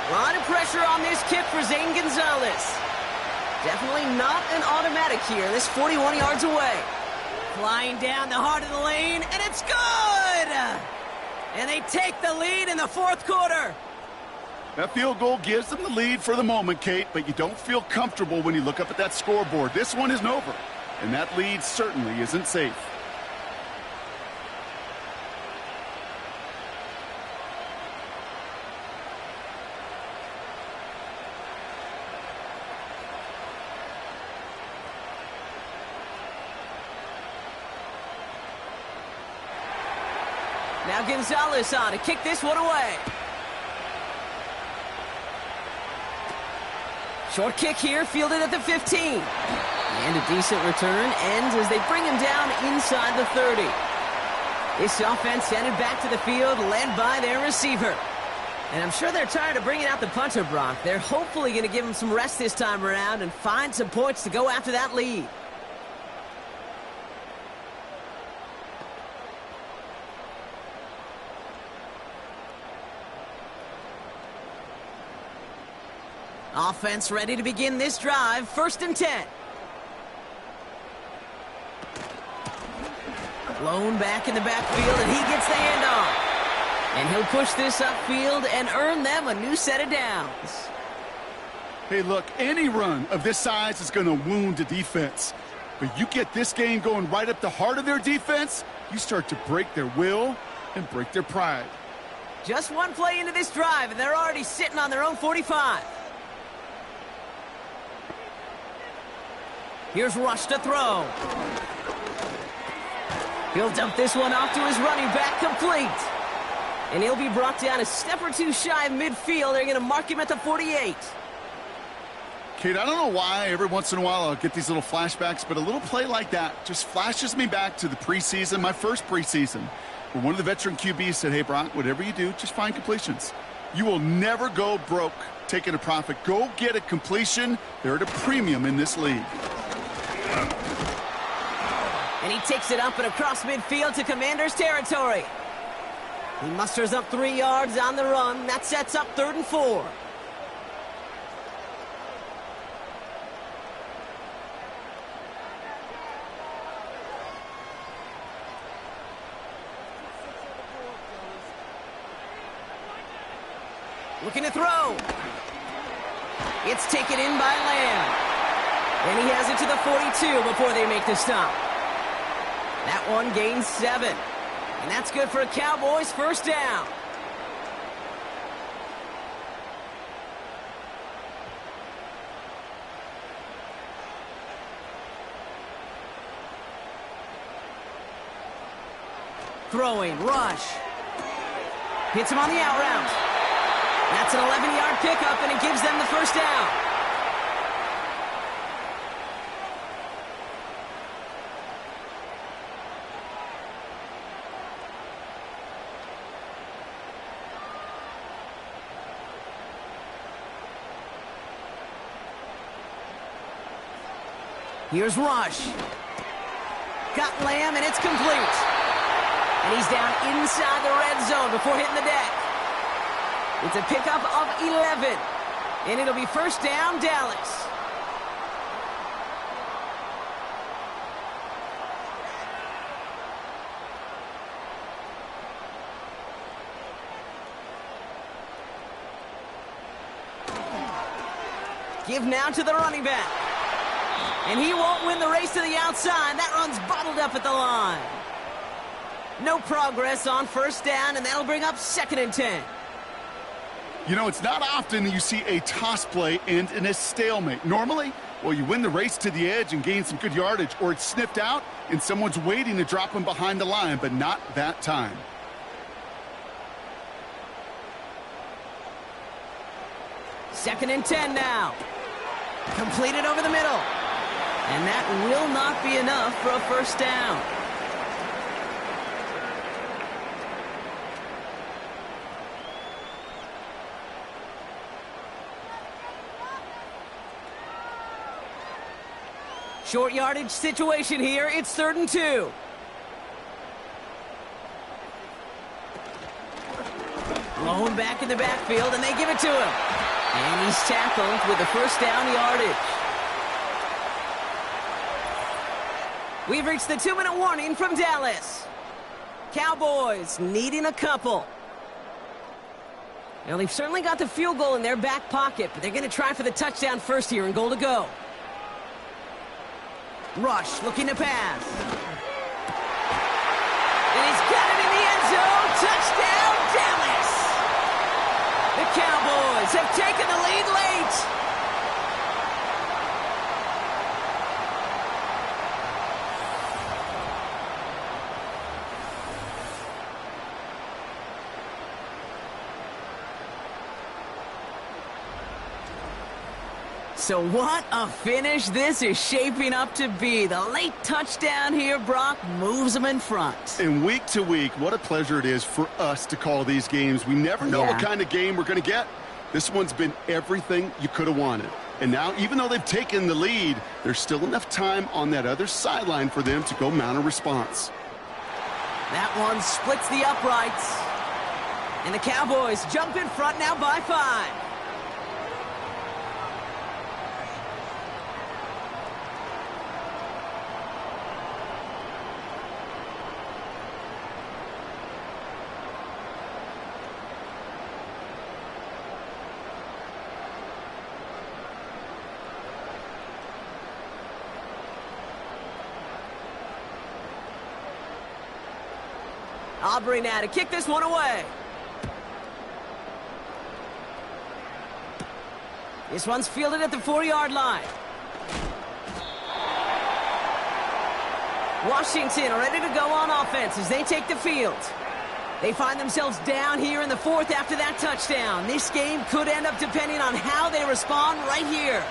A lot of pressure on this kick for Zane Gonzalez. Definitely not an automatic here. This 41 yards away. Flying down the heart of the lane, and it's good! And they take the lead in the fourth quarter. That field goal gives them the lead for the moment, Kate, but you don't feel comfortable when you look up at that scoreboard. This one isn't over, and that lead certainly isn't safe. Now Gonzalez on to kick this one away. Short kick here, fielded at the 15. And a decent return ends as they bring him down inside the 30. This offense headed back to the field, led by their receiver. And I'm sure they're tired of bringing out the punter, Brock. They're hopefully going to give him some rest this time around and find some points to go after that lead. Offense ready to begin this drive. 1st and 10. Blown back in the backfield, and he gets the handoff. And he'll push this upfield and earn them a new set of downs. Hey, look, any run of this size is going to wound a defense. But you get this game going right up the heart of their defense, you start to break their will and break their pride. Just one play into this drive, and they're already sitting on their own 45. Here's Rush to throw. He'll dump this one off to his running back, complete. And he'll be brought down a step or two shy of midfield. They're going to mark him at the 48. Kate, I don't know why every once in a while I'll get these little flashbacks, but a little play like that just flashes me back to the preseason, my first preseason, where one of the veteran QBs said, hey, Brock, whatever you do, just find completions. You will never go broke taking a profit. Go get a completion. They're at a premium in this league. And he takes it up and across midfield to Commanders territory. He musters up 3 yards on the run. That sets up 3rd and 4. Looking to throw. It's taken in by Lamb. And he has it to the 42 before they make the stop. That one gains 7. And that's good for a Cowboys first down. Throwing, Rush. Hits him on the out route. That's an 11-yard pickup, and it gives them the first down. Here's Rush. Got Lamb, and it's complete. And he's down inside the red zone before hitting the deck. It's a pickup of 11. And it'll be first down, Dallas. Give now to the running back. And he won't win the race to the outside. That run's bottled up at the line. No progress on first down, and that'll bring up 2nd and 10. You know, it's not often that you see a toss play end in a stalemate. Normally, well, you win the race to the edge and gain some good yardage, or it's sniffed out and someone's waiting to drop him behind the line, but not that time. Second and 10 now. Completed over the middle. And that will not be enough for a first down. Short yardage situation here. It's 3rd and 2. Lone back in the backfield, and they give it to him. And he's tackled with the first down yardage. We've reached the 2-minute warning from Dallas. Cowboys needing a couple. Now, they've certainly got the field goal in their back pocket, but they're going to try for the touchdown first here and goal to go. Rush looking to pass. And he's got it in the end zone. Touchdown, Dallas. The Cowboys have taken the lead late. So what a finish this is shaping up to be. The late touchdown here, Brock, moves them in front. And week to week, what a pleasure it is for us to call these games. We never know what kind of game we're going to get. This one's been everything you could have wanted. And now, even though they've taken the lead, there's still enough time on that other sideline for them to go mount a response. That one splits the uprights. And the Cowboys jump in front now by 5. Aubrey now to kick this one away. This one's fielded at the 4-yard line. Washington ready to go on offense as they take the field. They find themselves down here in the 4th after that touchdown. This game could end up depending on how they respond right here.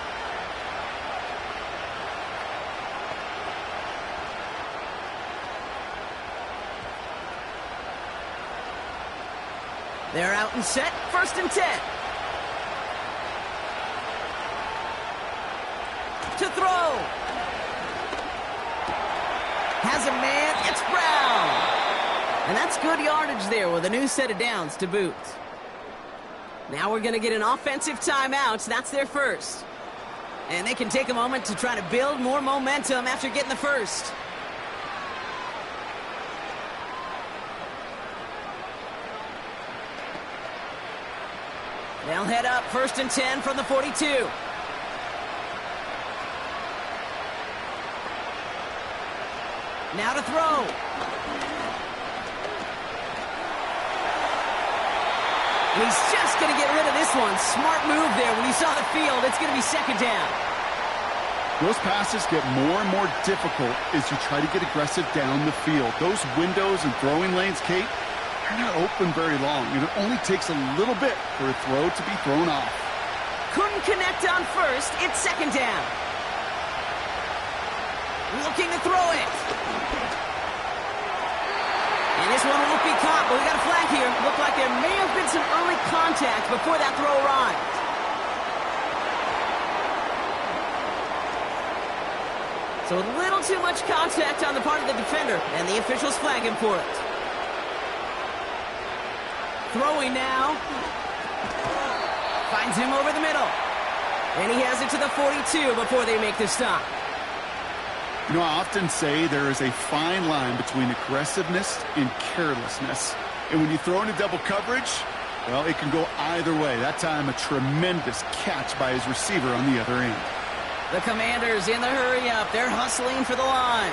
They're out and set. 1st and 10. To throw. Has a man. It's Brown. And that's good yardage there with a new set of downs to boot. Now we're going to get an offensive timeout. That's their first. And they can take a moment to try to build more momentum after getting the first. They'll head up 1st and 10 from the 42. Now to throw. And he's just going to get rid of this one. Smart move there. When you saw the field, it's going to be 2nd down. Those passes get more and more difficult as you try to get aggressive down the field. Those windows and throwing lanes, Kate, they're not open very long, and it only takes a little bit for a throw to be thrown off. Couldn't connect on first. It's 2nd down. Looking to throw it. And this one won't be caught, but we got a flag here. Looked like there may have been some early contact before that throw arrived. So a little too much contact on the part of the defender, and the officials flag him for it. Throwing now. Finds him over the middle. And he has it to the 42 before they make the stop. You know, I often say there is a fine line between aggressiveness and carelessness. And when you throw into double coverage, well, it can go either way. That time, a tremendous catch by his receiver on the other end. The Commanders in the hurry-up. They're hustling for the line.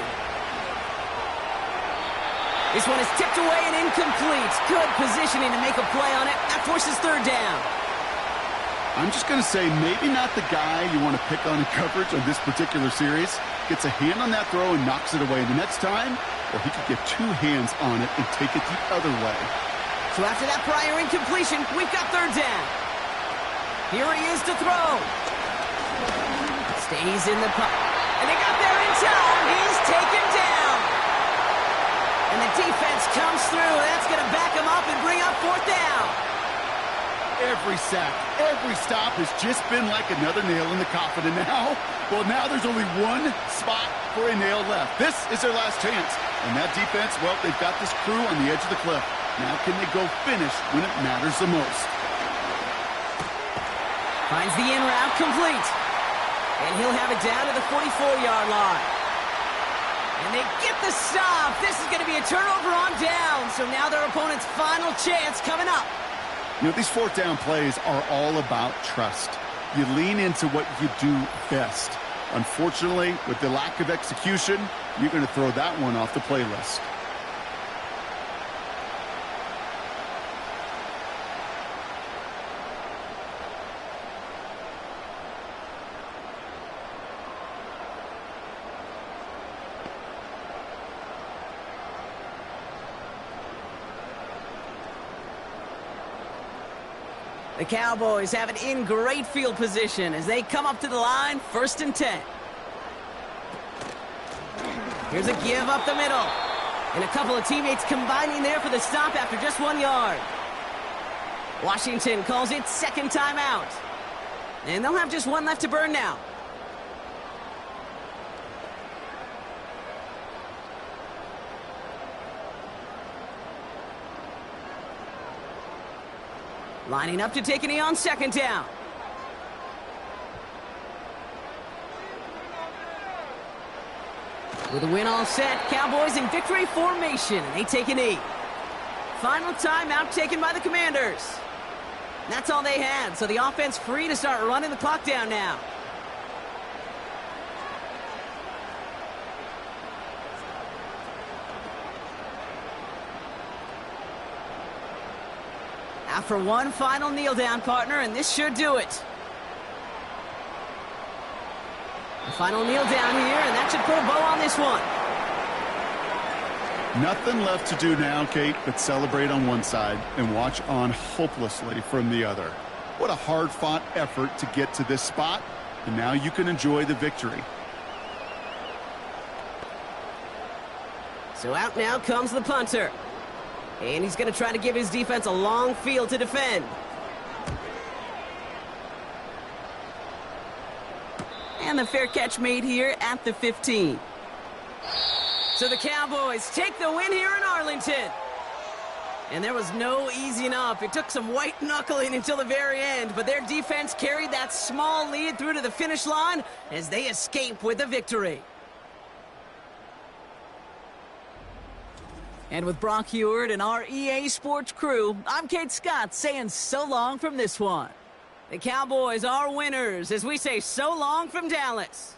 This one is tipped away and incomplete. Good positioning to make a play on it. That forces third down. I'm just going to say maybe not the guy you want to pick on in coverage on this particular series. Gets a hand on that throw and knocks it away. The next time, or he could get two hands on it and take it the other way. So after that prior incompletion, we've got third down. Here he is to throw. Stays in the pocket. And they got there in time. He's taken down. And the defense comes through. That's going to back him up and bring up fourth down. Every sack, every stop has just been like another nail in the coffin. And now there's only one spot for a nail left. This is their last chance. And that defense, well, they've got this crew on the edge of the cliff. Now can they go finish when it matters the most? Finds the in route complete. And he'll have it down to the 44-yard line. And they get the stop. This is going to be a turnover on down. So now their opponent's final chance coming up. You know, these fourth down plays are all about trust. You lean into what you do best. Unfortunately, with the lack of execution, you're going to throw that one off the playlist. The Cowboys have it in great field position as they come up to the line, 1st and 10. Here's a give up the middle. And a couple of teammates combining there for the stop after just 1 yard. Washington calls it second timeout. And they'll have just one left to burn now. Lining up to take a knee on second down. With a win all set, Cowboys in victory formation. They take a knee. Final timeout taken by the Commanders. That's all they had, so the offense free to start running the clock down now. After one final kneel down, partner, and this should do it. The final kneel down here, and that should put a bow on this one. Nothing left to do now, Kate, but celebrate on one side and watch on hopelessly from the other. What a hard-fought effort to get to this spot, and now you can enjoy the victory. So out now comes the punter. And he's going to try to give his defense a long field to defend. And the fair catch made here at the 15. So the Cowboys take the win here in Arlington. And there was no easing up. It took some white knuckling until the very end, but their defense carried that small lead through to the finish line as they escape with the victory. And with Brock Heward and our EA Sports crew, I'm Kate Scott saying so long from this one. The Cowboys are winners as we say so long from Dallas.